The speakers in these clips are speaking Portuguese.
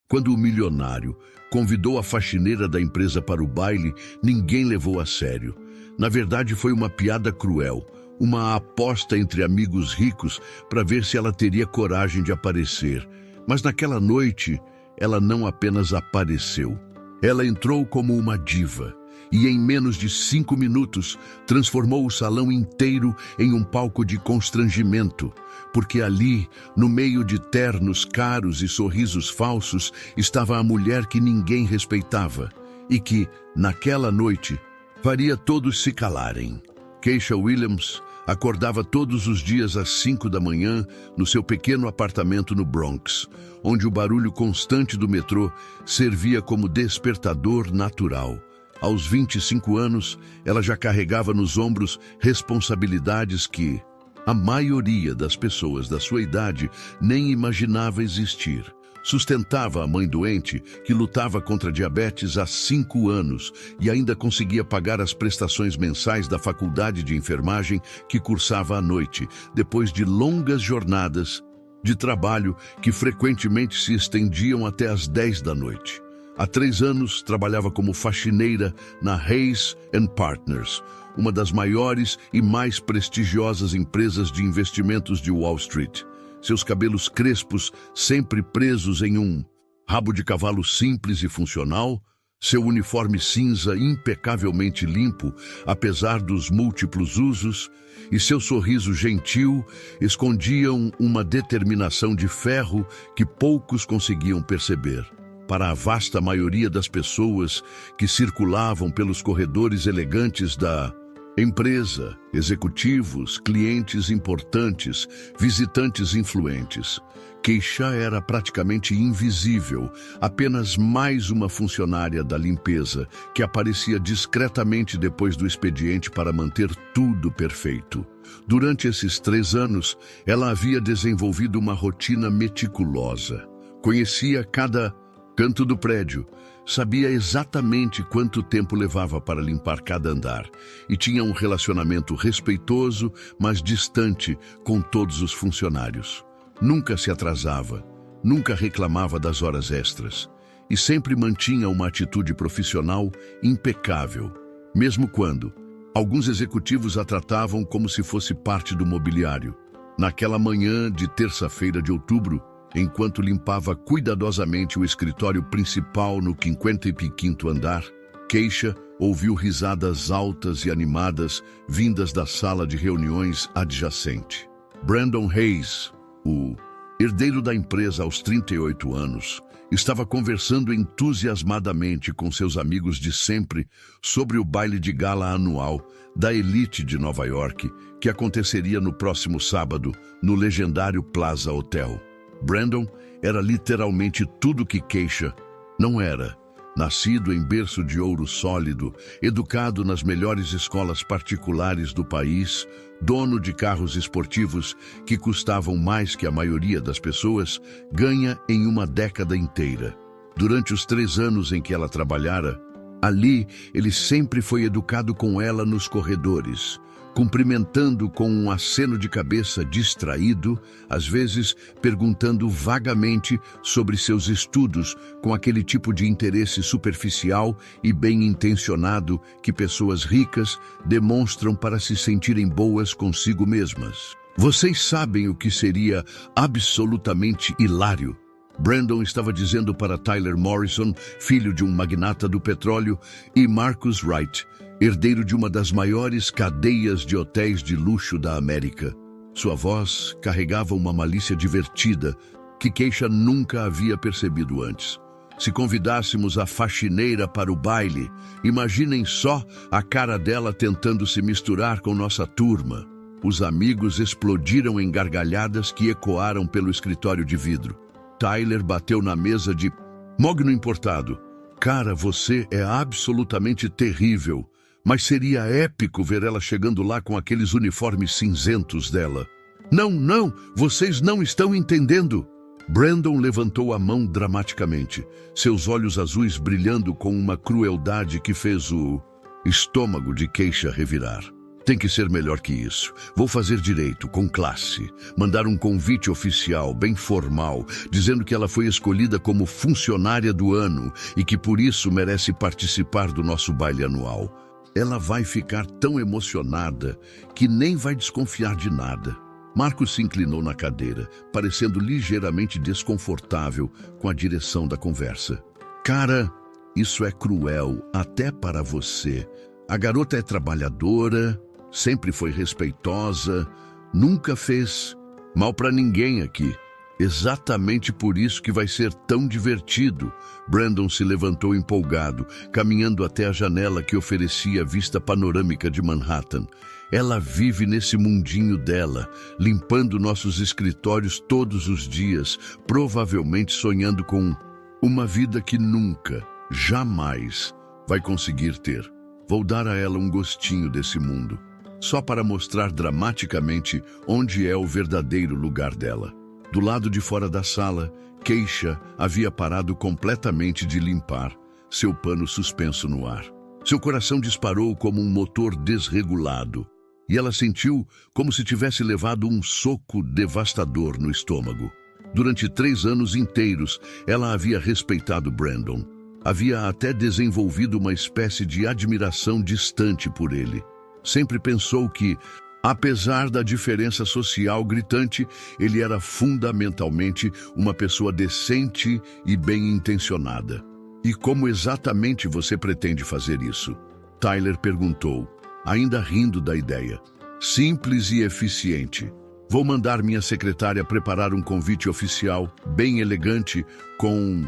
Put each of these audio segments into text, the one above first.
Quando o milionário convidou a faxineira da empresa para o baile, ninguém levou a sério. Na verdade, foi uma piada cruel, uma aposta entre amigos ricos para ver se ela teria coragem de aparecer. Mas naquela noite, ela não apenas apareceu. Ela entrou como uma diva e em menos de 5 minutos transformou o salão inteiro em um palco de constrangimento, porque ali, no meio de ternos caros e sorrisos falsos, estava a mulher que ninguém respeitava e que, naquela noite, faria todos se calarem. Keisha Williams acordava todos os dias às 5 da manhã no seu pequeno apartamento no Bronx, onde o barulho constante do metrô servia como despertador natural. Aos 25 anos, ela já carregava nos ombros responsabilidades que a maioria das pessoas da sua idade nem imaginava existir. Sustentava a mãe doente, que lutava contra diabetes há 5 anos e ainda conseguia pagar as prestações mensais da faculdade de enfermagem que cursava à noite, depois de longas jornadas de trabalho que frequentemente se estendiam até às 10 da noite. Há 3 anos, trabalhava como faxineira na Hayes & Partners, uma das maiores e mais prestigiosas empresas de investimentos de Wall Street. Seus cabelos crespos, sempre presos em um rabo de cavalo simples e funcional, seu uniforme cinza impecavelmente limpo, apesar dos múltiplos usos, e seu sorriso gentil escondiam uma determinação de ferro que poucos conseguiam perceber. Para a vasta maioria das pessoas que circulavam pelos corredores elegantes da empresa, executivos, clientes importantes, visitantes influentes, Keisha era praticamente invisível, apenas mais uma funcionária da limpeza que aparecia discretamente depois do expediente para manter tudo perfeito. Durante esses 3 anos, ela havia desenvolvido uma rotina meticulosa. Conhecia cada canto do prédio, sabia exatamente quanto tempo levava para limpar cada andar e tinha um relacionamento respeitoso, mas distante com todos os funcionários. Nunca se atrasava, nunca reclamava das horas extras e sempre mantinha uma atitude profissional impecável, mesmo quando alguns executivos a tratavam como se fosse parte do mobiliário. Naquela manhã de terça-feira de outubro, enquanto limpava cuidadosamente o escritório principal no 55º andar, Keisha ouviu risadas altas e animadas vindas da sala de reuniões adjacente. Brandon Hayes, o herdeiro da empresa aos 38 anos, estava conversando entusiasmadamente com seus amigos de sempre sobre o baile de gala anual da elite de Nova York, que aconteceria no próximo sábado no legendário Plaza Hotel. Brandon era literalmente tudo que Keisha não era. Nascido em berço de ouro sólido, educado nas melhores escolas particulares do país, dono de carros esportivos que custavam mais que a maioria das pessoas, ganha em uma década inteira. Durante os 3 anos em que ela trabalhara, ali ele sempre foi educado com ela nos corredores, cumprimentando com um aceno de cabeça distraído, às vezes perguntando vagamente sobre seus estudos com aquele tipo de interesse superficial e bem-intencionado que pessoas ricas demonstram para se sentirem boas consigo mesmas. Vocês sabem o que seria absolutamente hilário? Brandon estava dizendo para Tyler Morrison, filho de um magnata do petróleo, e Marcus Wright, herdeiro de uma das maiores cadeias de hotéis de luxo da América. Sua voz carregava uma malícia divertida que Keisha nunca havia percebido antes. Se convidássemos a faxineira para o baile, imaginem só a cara dela tentando se misturar com nossa turma. Os amigos explodiram em gargalhadas que ecoaram pelo escritório de vidro. Tyler bateu na mesa de mogno importado. Cara, você é absolutamente terrível. Mas seria épico ver ela chegando lá com aqueles uniformes cinzentos dela. Não, vocês não estão entendendo. Brandon levantou a mão dramaticamente, seus olhos azuis brilhando com uma crueldade que fez o estômago de Keisha revirar. Tem que ser melhor que isso. Vou fazer direito, com classe. Mandar um convite oficial, bem formal, dizendo que ela foi escolhida como funcionária do ano e que por isso merece participar do nosso baile anual. Ela vai ficar tão emocionada que nem vai desconfiar de nada. Marcos se inclinou na cadeira, parecendo ligeiramente desconfortável com a direção da conversa. Cara, isso é cruel, até para você. A garota é trabalhadora, sempre foi respeitosa, nunca fez mal para ninguém aqui. Exatamente por isso que vai ser tão divertido. Brandon se levantou empolgado, caminhando até a janela que oferecia a vista panorâmica de Manhattan. Ela vive nesse mundinho dela, limpando nossos escritórios todos os dias, provavelmente sonhando com uma vida que nunca, jamais vai conseguir ter. Vou dar a ela um gostinho desse mundo, só para mostrar dramaticamente onde é o verdadeiro lugar dela. Do lado de fora da sala, Keisha havia parado completamente de limpar, seu pano suspenso no ar. Seu coração disparou como um motor desregulado, e ela sentiu como se tivesse levado um soco devastador no estômago. Durante 3 anos inteiros, ela havia respeitado Brandon. Havia até desenvolvido uma espécie de admiração distante por ele. Sempre pensou que, apesar da diferença social gritante, ele era fundamentalmente uma pessoa decente e bem-intencionada. E como exatamente você pretende fazer isso? Tyler perguntou, ainda rindo da ideia. Simples e eficiente. Vou mandar minha secretária preparar um convite oficial, bem elegante, com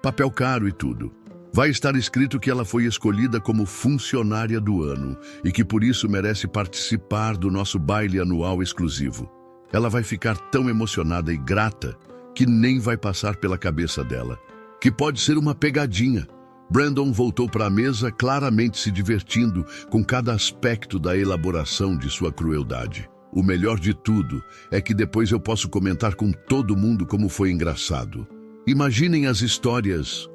papel caro e tudo. Vai estar escrito que ela foi escolhida como funcionária do ano e que por isso merece participar do nosso baile anual exclusivo. Ela vai ficar tão emocionada e grata que nem vai passar pela cabeça dela, que pode ser uma pegadinha. Brandon voltou para a mesa, claramente se divertindo com cada aspecto da elaboração de sua crueldade. O melhor de tudo é que depois eu posso comentar com todo mundo como foi engraçado. Imaginem as histórias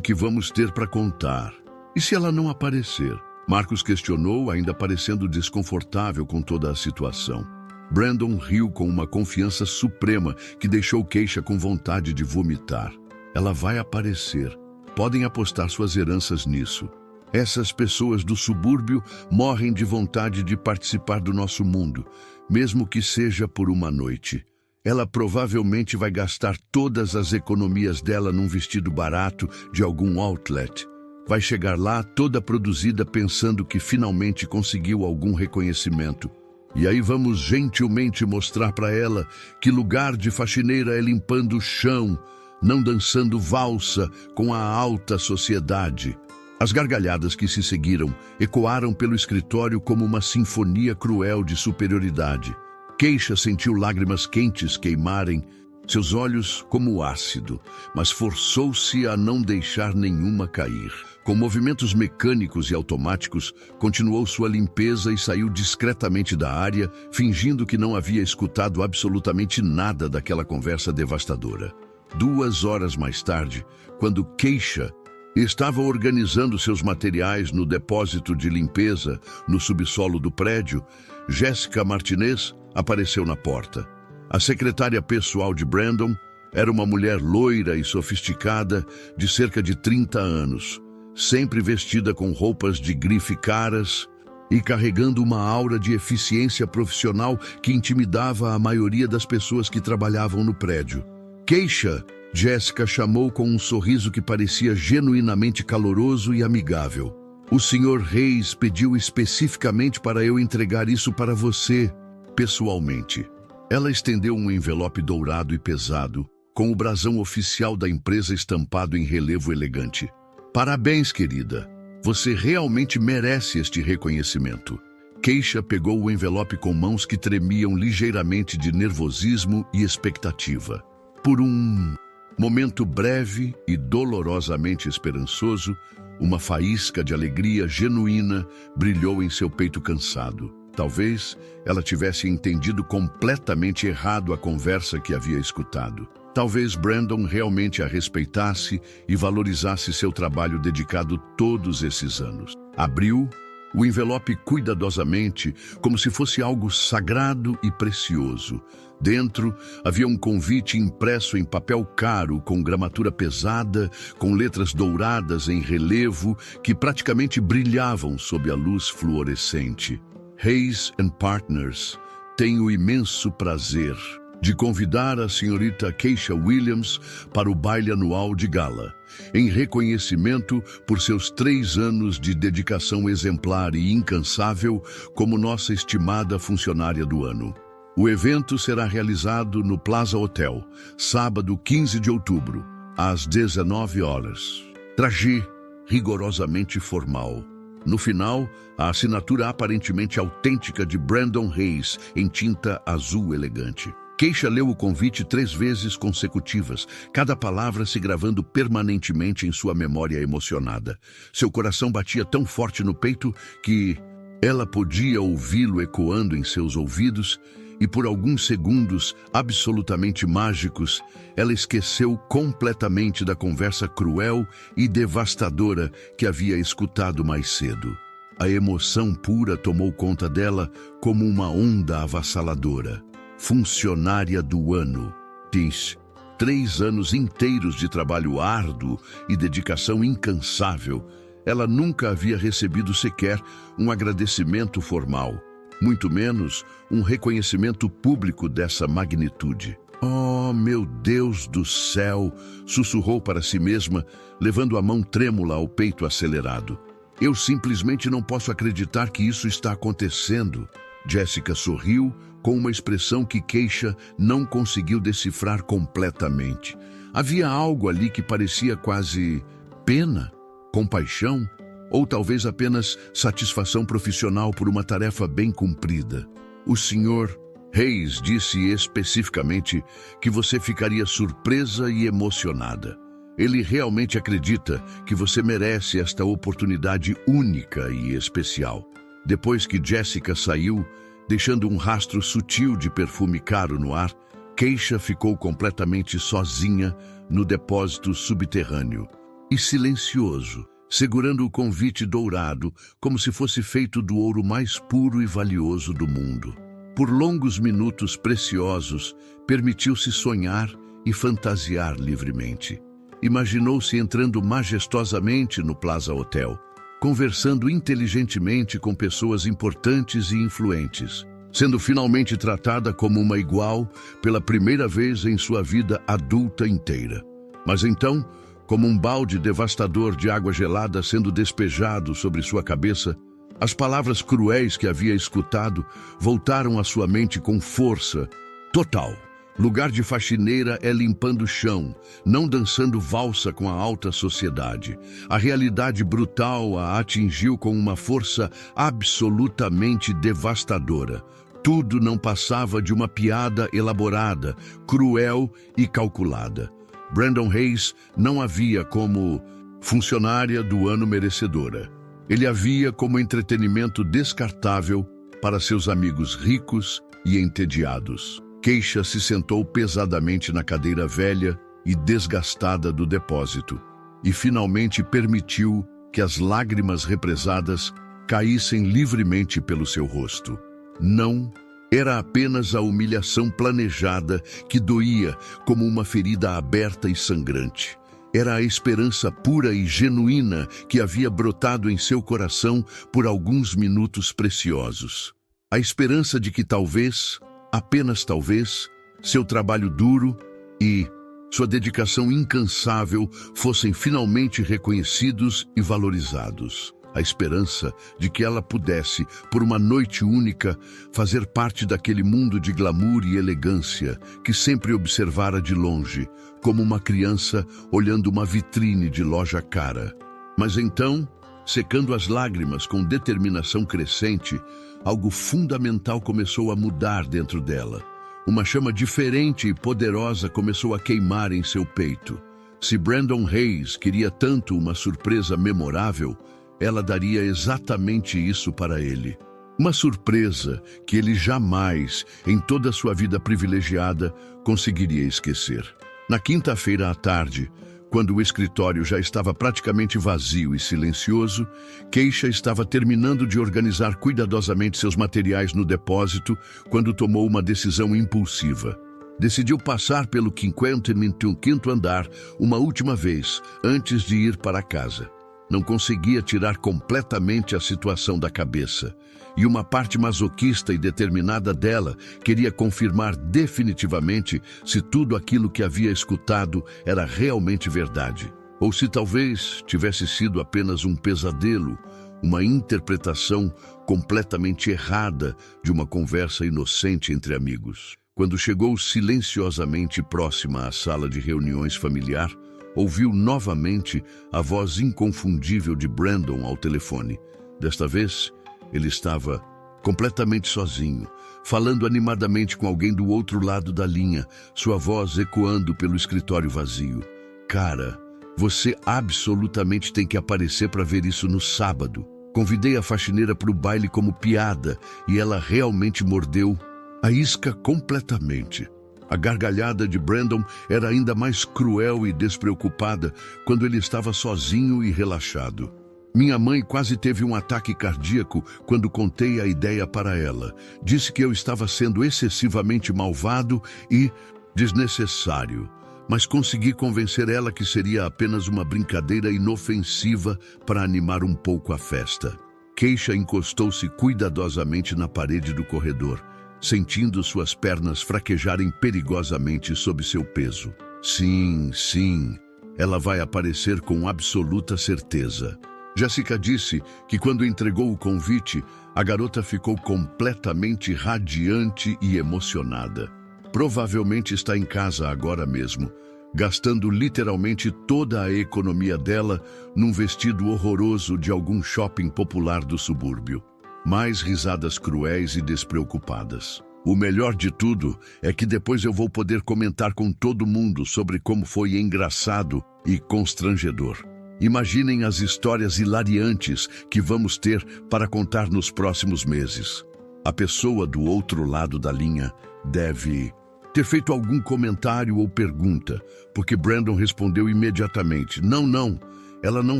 que vamos ter para contar. E se ela não aparecer? Marcos questionou, ainda parecendo desconfortável com toda a situação. Brandon riu com uma confiança suprema que deixou Keisha com vontade de vomitar. Ela vai aparecer. Podem apostar suas heranças nisso. Essas pessoas do subúrbio morrem de vontade de participar do nosso mundo, mesmo que seja por uma noite. Ela provavelmente vai gastar todas as economias dela num vestido barato de algum outlet. Vai chegar lá toda produzida pensando que finalmente conseguiu algum reconhecimento. E aí vamos gentilmente mostrar para ela que lugar de faxineira é limpando o chão, não dançando valsa com a alta sociedade. As gargalhadas que se seguiram ecoaram pelo escritório como uma sinfonia cruel de superioridade. Keisha sentiu lágrimas quentes queimarem seus olhos como ácido, mas forçou-se a não deixar nenhuma cair. Com movimentos mecânicos e automáticos, continuou sua limpeza e saiu discretamente da área, fingindo que não havia escutado absolutamente nada daquela conversa devastadora. 2 horas mais tarde, quando Keisha estava organizando seus materiais no depósito de limpeza no subsolo do prédio, Jéssica Martinez apareceu na porta. A secretária pessoal de Brandon era uma mulher loira e sofisticada de cerca de 30 anos, sempre vestida com roupas de grife caras e carregando uma aura de eficiência profissional que intimidava a maioria das pessoas que trabalhavam no prédio. Keisha, Jéssica chamou com um sorriso que parecia genuinamente caloroso e amigável. O Sr. Reis pediu especificamente para eu entregar isso para você, pessoalmente. Ela estendeu um envelope dourado e pesado, com o brasão oficial da empresa estampado em relevo elegante. Parabéns, querida. Você realmente merece este reconhecimento. Keisha pegou o envelope com mãos que tremiam ligeiramente de nervosismo e expectativa. Por um momento breve e dolorosamente esperançoso, uma faísca de alegria genuína brilhou em seu peito cansado. Talvez ela tivesse entendido completamente errado a conversa que havia escutado. Talvez Brandon realmente a respeitasse e valorizasse seu trabalho dedicado todos esses anos. Abriu o envelope cuidadosamente, como se fosse algo sagrado e precioso. Dentro havia um convite impresso em papel caro, com gramatura pesada, com letras douradas em relevo que praticamente brilhavam sob a luz fluorescente. Hayes & Partners tem o imenso prazer de convidar a senhorita Keisha Williams para o baile anual de gala, em reconhecimento por seus 3 anos de dedicação exemplar e incansável como nossa estimada funcionária do ano. O evento será realizado no Plaza Hotel, sábado 15 de outubro, às 19 horas. Traje rigorosamente formal. No final, a assinatura aparentemente autêntica de Brandon Hayes em tinta azul elegante. Keisha leu o convite 3 vezes consecutivas, cada palavra se gravando permanentemente em sua memória emocionada. Seu coração batia tão forte no peito que ela podia ouvi-lo ecoando em seus ouvidos, e por alguns segundos absolutamente mágicos, ela esqueceu completamente da conversa cruel e devastadora que havia escutado mais cedo. A emoção pura tomou conta dela como uma onda avassaladora. Funcionária do ano. Diz, 3 anos inteiros de trabalho árduo e dedicação incansável. Ela nunca havia recebido sequer um agradecimento formal, muito menos um reconhecimento público dessa magnitude. Oh, meu Deus do céu! Sussurrou para si mesma, levando a mão trêmula ao peito acelerado. Eu simplesmente não posso acreditar que isso está acontecendo. Jessica sorriu com uma expressão que Keisha não conseguiu decifrar completamente. Havia algo ali que parecia quase pena, compaixão, ou talvez apenas satisfação profissional por uma tarefa bem cumprida. O Sr. Hayes disse especificamente que você ficaria surpresa e emocionada. Ele realmente acredita que você merece esta oportunidade única e especial. Depois que Jessica saiu, deixando um rastro sutil de perfume caro no ar, Keisha ficou completamente sozinha no depósito subterrâneo e silencioso, segurando o convite dourado como se fosse feito do ouro mais puro e valioso do mundo. Por longos minutos preciosos, permitiu-se sonhar e fantasiar livremente. Imaginou-se entrando majestosamente no Plaza Hotel, conversando inteligentemente com pessoas importantes e influentes, sendo finalmente tratada como uma igual pela primeira vez em sua vida adulta inteira. Mas então, como um balde devastador de água gelada sendo despejado sobre sua cabeça, as palavras cruéis que havia escutado voltaram à sua mente com força total. Lugar de faxineira é limpando o chão, não dançando valsa com a alta sociedade. A realidade brutal a atingiu com uma força absolutamente devastadora. Tudo não passava de uma piada elaborada, cruel e calculada. Brandon Hayes não havia como funcionária do ano merecedora. Ele havia como entretenimento descartável para seus amigos ricos e entediados. Keisha se sentou pesadamente na cadeira velha e desgastada do depósito e finalmente permitiu que as lágrimas represadas caíssem livremente pelo seu rosto. Não, era apenas a humilhação planejada que doía como uma ferida aberta e sangrante. Era a esperança pura e genuína que havia brotado em seu coração por alguns minutos preciosos. A esperança de que talvez, apenas talvez, seu trabalho duro e sua dedicação incansável fossem finalmente reconhecidos e valorizados. A esperança de que ela pudesse, por uma noite única, fazer parte daquele mundo de glamour e elegância que sempre observara de longe, como uma criança olhando uma vitrine de loja cara. Mas então, secando as lágrimas com determinação crescente, algo fundamental começou a mudar dentro dela. Uma chama diferente e poderosa começou a queimar em seu peito. Se Brandon Hayes queria tanto uma surpresa memorável, ela daria exatamente isso para ele. Uma surpresa que ele jamais, em toda a sua vida privilegiada, conseguiria esquecer. Na quinta-feira à tarde, Quando o escritório já estava praticamente vazio e silencioso, Keisha estava terminando de organizar cuidadosamente seus materiais no depósito quando tomou uma decisão impulsiva. Decidiu passar pelo 55º andar uma última vez antes de ir para casa. Não conseguia tirar completamente a situação da cabeça, e uma parte masoquista e determinada dela queria confirmar definitivamente se tudo aquilo que havia escutado era realmente verdade, ou se talvez tivesse sido apenas um pesadelo, uma interpretação completamente errada de uma conversa inocente entre amigos. Quando chegou silenciosamente próxima à sala de reuniões familiar, ouviu novamente a voz inconfundível de Brandon ao telefone. Desta vez, ele estava completamente sozinho, falando animadamente com alguém do outro lado da linha, sua voz ecoando pelo escritório vazio. Cara, você absolutamente tem que aparecer para ver isso no sábado. Convidei a faxineira para o baile como piada e ela realmente mordeu a isca completamente. A gargalhada de Brandon era ainda mais cruel e despreocupada quando ele estava sozinho e relaxado. Minha mãe quase teve um ataque cardíaco quando contei a ideia para ela. Disse que eu estava sendo excessivamente malvado e desnecessário, mas consegui convencer ela que seria apenas uma brincadeira inofensiva para animar um pouco a festa. Keisha encostou-se cuidadosamente na parede do corredor, sentindo suas pernas fraquejarem perigosamente sob seu peso. Sim, ela vai aparecer com absoluta certeza. Jessica disse que quando entregou o convite, a garota ficou completamente radiante e emocionada. Provavelmente está em casa agora mesmo, gastando literalmente toda a economia dela num vestido horroroso de algum shopping popular do subúrbio. Mais risadas cruéis e despreocupadas. O melhor de tudo é que depois eu vou poder comentar com todo mundo sobre como foi engraçado e constrangedor. Imaginem as histórias hilariantes que vamos ter para contar nos próximos meses. A pessoa do outro lado da linha deve ter feito algum comentário ou pergunta, porque Brandon respondeu imediatamente: Não, ela não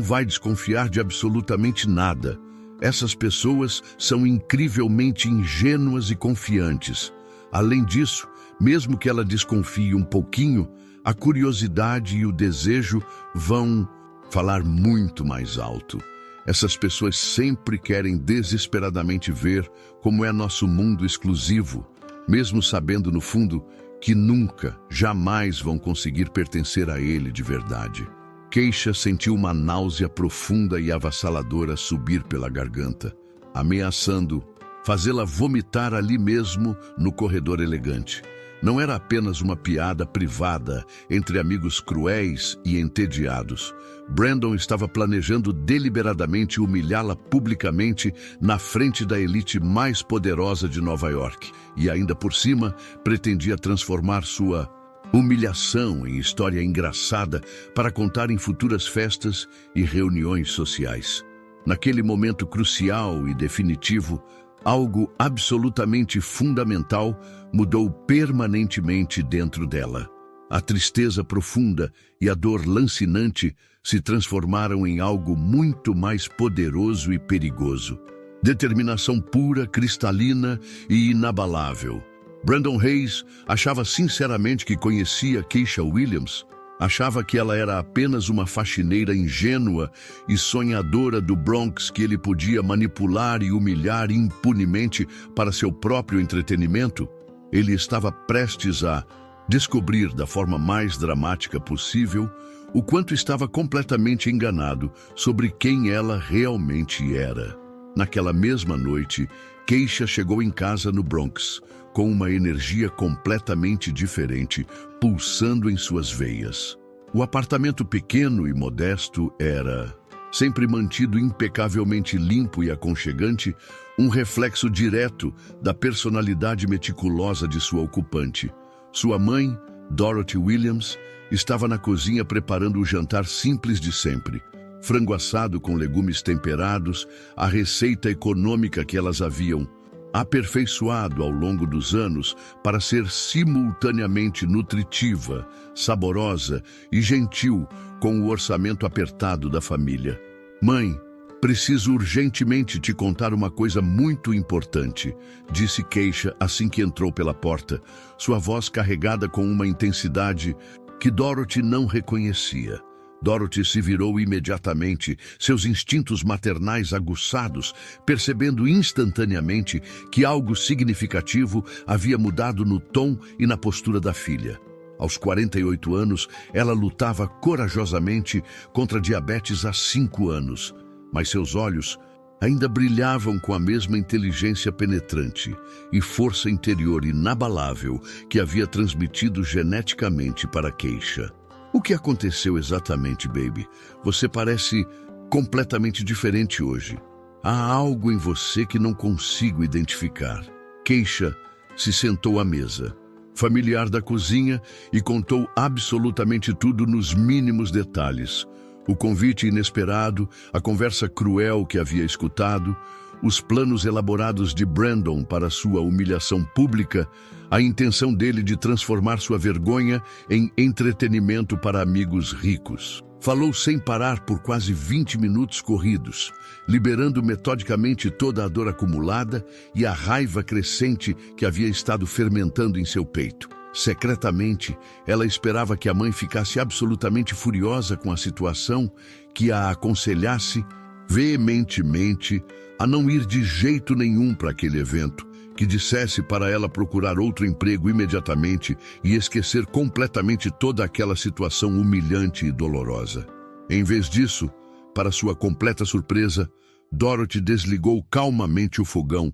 vai desconfiar de absolutamente nada. Essas pessoas são incrivelmente ingênuas e confiantes. Além disso, mesmo que ela desconfie um pouquinho, a curiosidade e o desejo vão falar muito mais alto. Essas pessoas sempre querem desesperadamente ver como é nosso mundo exclusivo, mesmo sabendo no fundo que nunca, jamais vão conseguir pertencer a ele de verdade. Keisha sentiu uma náusea profunda e avassaladora subir pela garganta, ameaçando fazê-la vomitar ali mesmo no corredor elegante. Não era apenas uma piada privada entre amigos cruéis e entediados. Brandon estava planejando deliberadamente humilhá-la publicamente na frente da elite mais poderosa de Nova York. E ainda por cima, pretendia transformar sua humilhação em história engraçada para contar em futuras festas e reuniões sociais. Naquele momento crucial e definitivo, algo absolutamente fundamental mudou permanentemente dentro dela. A tristeza profunda e a dor lancinante se transformaram em algo muito mais poderoso e perigoso. Determinação pura, cristalina e inabalável. Brandon Hayes achava sinceramente que conhecia Keisha Williams. Achava que ela era apenas uma faxineira ingênua e sonhadora do Bronx que ele podia manipular e humilhar impunemente para seu próprio entretenimento. Ele estava prestes a descobrir da forma mais dramática possível o quanto estava completamente enganado sobre quem ela realmente era. Naquela mesma noite, Keisha chegou em casa no Bronx, com uma energia completamente diferente, pulsando em suas veias. O apartamento pequeno e modesto era, sempre mantido impecavelmente limpo e aconchegante, um reflexo direto da personalidade meticulosa de sua ocupante. Sua mãe, Dorothy Williams, estava na cozinha preparando o jantar simples de sempre. Frango assado com legumes temperados, a receita econômica que elas haviam aperfeiçoado ao longo dos anos para ser simultaneamente nutritiva, saborosa e gentil, com o orçamento apertado da família. Mãe, preciso urgentemente te contar uma coisa muito importante, disse Keisha assim que entrou pela porta, sua voz carregada com uma intensidade que Dorothy não reconhecia. Dorothy se virou imediatamente, seus instintos maternais aguçados, percebendo instantaneamente que algo significativo havia mudado no tom e na postura da filha. Aos 48 anos, ela lutava corajosamente contra a diabetes há 5 anos, mas seus olhos ainda brilhavam com a mesma inteligência penetrante e força interior inabalável que havia transmitido geneticamente para Keisha. O que aconteceu exatamente, baby? Você parece completamente diferente hoje. Há algo em você que não consigo identificar. Keisha se sentou à mesa, familiar da cozinha, e contou absolutamente tudo nos mínimos detalhes. O convite inesperado, a conversa cruel que havia escutado, os planos elaborados de Brandon para sua humilhação pública, a intenção dele de transformar sua vergonha em entretenimento para amigos ricos. Falou sem parar por quase 20 minutos corridos, liberando metodicamente toda a dor acumulada e a raiva crescente que havia estado fermentando em seu peito. Secretamente, ela esperava que a mãe ficasse absolutamente furiosa com a situação, que a aconselhasse veementemente a não ir de jeito nenhum para aquele evento, que dissesse para ela procurar outro emprego imediatamente e esquecer completamente toda aquela situação humilhante e dolorosa. Em vez disso, para sua completa surpresa, Dorothy desligou calmamente o fogão,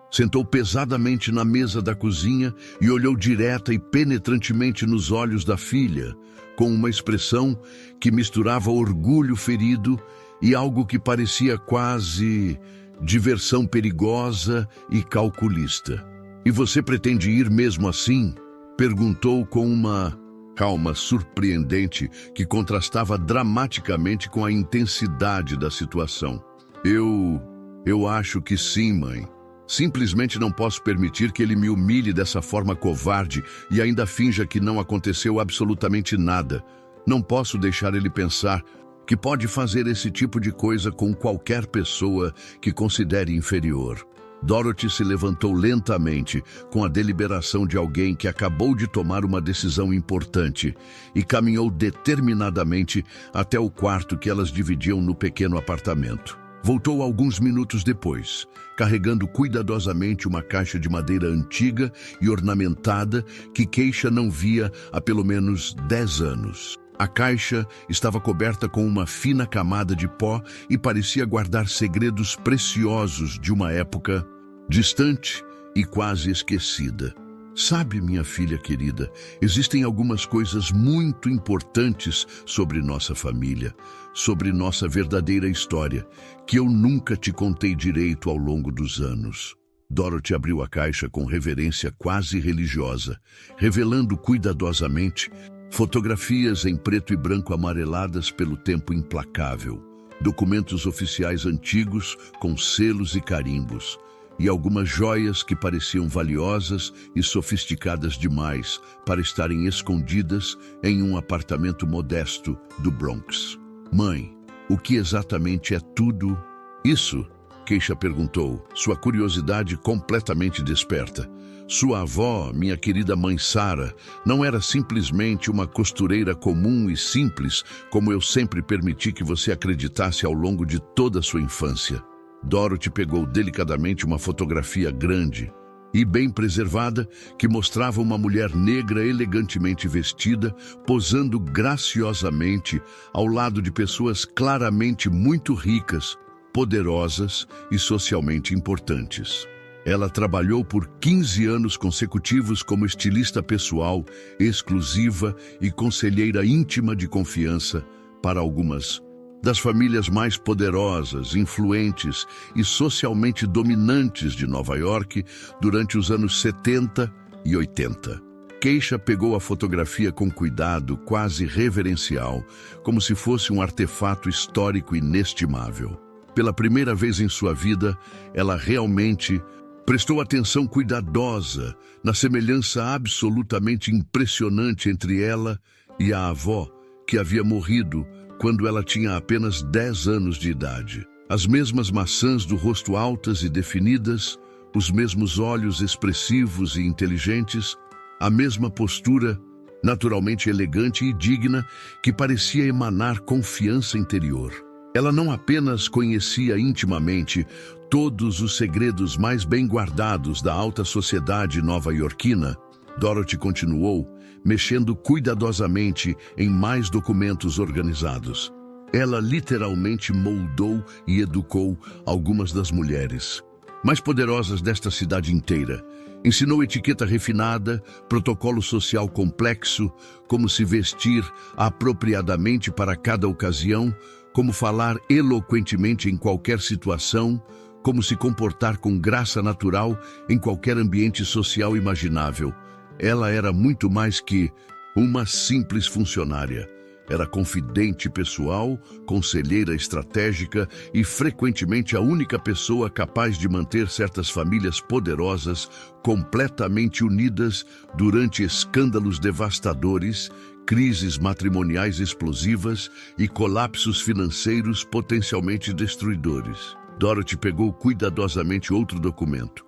sentou pesadamente na mesa da cozinha e olhou direta e penetrantemente nos olhos da filha, com uma expressão que misturava orgulho ferido e algo que parecia quase diversão perigosa e calculista. "E você pretende ir mesmo assim?" perguntou com uma calma surpreendente que contrastava dramaticamente com a intensidade da situação. Eu acho que sim, mãe. Simplesmente não posso permitir que ele me humilhe dessa forma covarde e ainda finja que não aconteceu absolutamente nada. Não posso deixar ele pensar que pode fazer esse tipo de coisa com qualquer pessoa que considere inferior. Dorothy se levantou lentamente, com a deliberação de alguém que acabou de tomar uma decisão importante, e caminhou determinadamente até o quarto que elas dividiam no pequeno apartamento. Voltou alguns minutos depois, carregando cuidadosamente uma caixa de madeira antiga e ornamentada que Keisha não via há pelo menos 10 anos. A caixa estava coberta com uma fina camada de pó e parecia guardar segredos preciosos de uma época distante e quase esquecida. "Sabe, minha filha querida, existem algumas coisas muito importantes sobre nossa família, sobre nossa verdadeira história, que eu nunca te contei direito ao longo dos anos." Dorothy abriu a caixa com reverência quase religiosa, revelando cuidadosamente fotografias em preto e branco amareladas pelo tempo implacável, documentos oficiais antigos com selos e carimbos, e algumas joias que pareciam valiosas e sofisticadas demais para estarem escondidas em um apartamento modesto do Bronx. "Mãe, o que exatamente é tudo isso?" Keisha perguntou, sua curiosidade completamente desperta. Sua avó, minha querida mãe Sarah, não era simplesmente uma costureira comum e simples, como eu sempre permiti que você acreditasse ao longo de toda a sua infância. Dorothy pegou delicadamente uma fotografia grande e bem preservada que mostrava uma mulher negra elegantemente vestida, posando graciosamente ao lado de pessoas claramente muito ricas, poderosas e socialmente importantes. Ela trabalhou por 15 anos consecutivos como estilista pessoal, exclusiva e conselheira íntima de confiança para algumas das famílias mais poderosas, influentes e socialmente dominantes de Nova York durante os anos 70 e 80. Keisha pegou a fotografia com cuidado, quase reverencial, como se fosse um artefato histórico inestimável. Pela primeira vez em sua vida, ela realmente prestou atenção cuidadosa na semelhança absolutamente impressionante entre ela e a avó, que havia morrido quando ela tinha apenas 10 anos de idade. As mesmas maçãs do rosto altas e definidas, os mesmos olhos expressivos e inteligentes, a mesma postura, naturalmente elegante e digna, que parecia emanar confiança interior. Ela não apenas conhecia intimamente todos os segredos mais bem guardados da alta sociedade nova-iorquina, Dorothy continuou, mexendo cuidadosamente em mais documentos organizados. Ela literalmente moldou e educou algumas das mulheres mais poderosas desta cidade inteira. Ensinou etiqueta refinada, protocolo social complexo, como se vestir apropriadamente para cada ocasião, como falar eloquentemente em qualquer situação, como se comportar com graça natural em qualquer ambiente social imaginável. Ela era muito mais que uma simples funcionária. Era confidente pessoal, conselheira estratégica e frequentemente a única pessoa capaz de manter certas famílias poderosas completamente unidas durante escândalos devastadores, crises matrimoniais explosivas e colapsos financeiros potencialmente destruidores. Dorothy pegou cuidadosamente outro documento.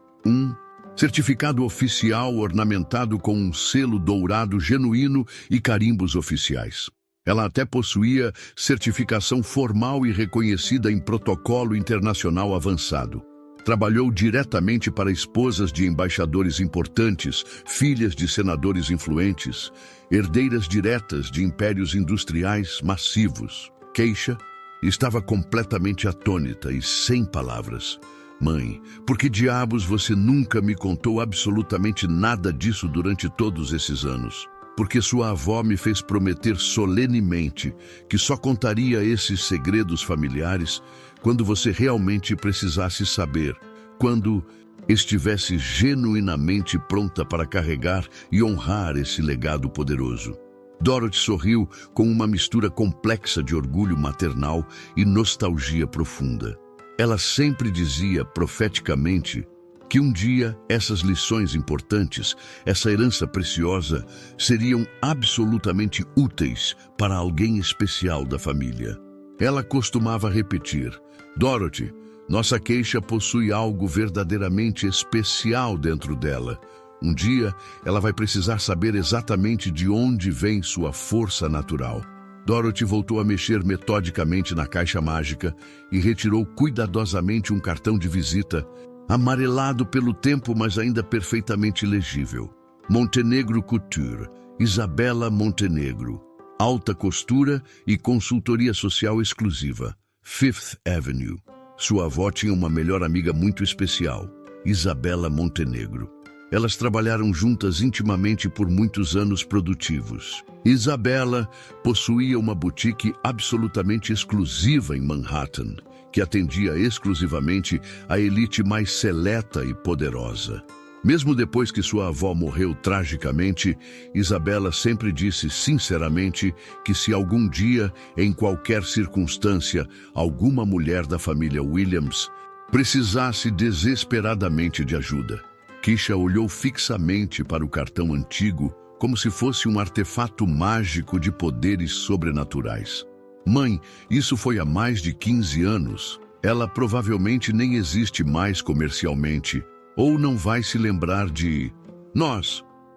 Certificado oficial ornamentado com um selo dourado genuíno e carimbos oficiais. Ela até possuía certificação formal e reconhecida em protocolo internacional avançado. Trabalhou diretamente para esposas de embaixadores importantes, filhas de senadores influentes, herdeiras diretas de impérios industriais massivos. Keisha estava completamente atônita e sem palavras. Mãe, por que diabos você nunca me contou absolutamente nada disso durante todos esses anos? Porque sua avó me fez prometer solenemente que só contaria esses segredos familiares quando você realmente precisasse saber, quando estivesse genuinamente pronta para carregar e honrar esse legado poderoso. Dorothy sorriu com uma mistura complexa de orgulho maternal e nostalgia profunda. Ela sempre dizia profeticamente que um dia essas lições importantes, essa herança preciosa, seriam absolutamente úteis para alguém especial da família. Ela costumava repetir: Dorothy, nossa Keisha possui algo verdadeiramente especial dentro dela. Um dia, ela vai precisar saber exatamente de onde vem sua força natural. Dorothy voltou a mexer metodicamente na caixa mágica e retirou cuidadosamente um cartão de visita, amarelado pelo tempo, mas ainda perfeitamente legível. Montenegro Couture, Isabela Montenegro. Alta costura e consultoria social exclusiva. Fifth Avenue. Sua avó tinha uma melhor amiga muito especial, Isabela Montenegro. Elas trabalharam juntas intimamente por muitos anos produtivos. Isabela possuía uma boutique absolutamente exclusiva em Manhattan, que atendia exclusivamente a elite mais seleta e poderosa. Mesmo depois que sua avó morreu tragicamente, Isabela sempre disse sinceramente que se algum dia, em qualquer circunstância, alguma mulher da família Williams precisasse desesperadamente de ajuda, Keisha olhou fixamente para o cartão antigo como se fosse um artefato mágico de poderes sobrenaturais. Mãe, isso foi há mais de 15 anos. Ela provavelmente nem existe mais comercialmente, ou não vai se lembrar de...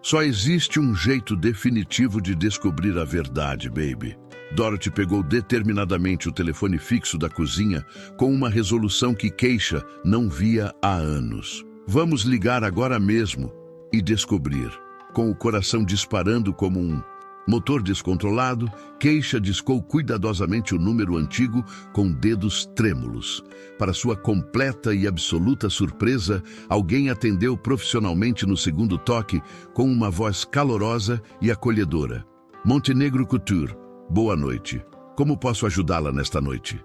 Só existe um jeito definitivo de descobrir a verdade, baby. Dorothy pegou determinadamente o telefone fixo da cozinha com uma resolução que Keisha não via há anos. Vamos ligar agora mesmo e descobrir. Com o coração disparando como um motor descontrolado, Keisha discou cuidadosamente o número antigo com dedos trêmulos. Para sua completa e absoluta surpresa, alguém atendeu profissionalmente no segundo toque com uma voz calorosa e acolhedora. Montenegro Couture, boa noite. Como posso ajudá-la nesta noite?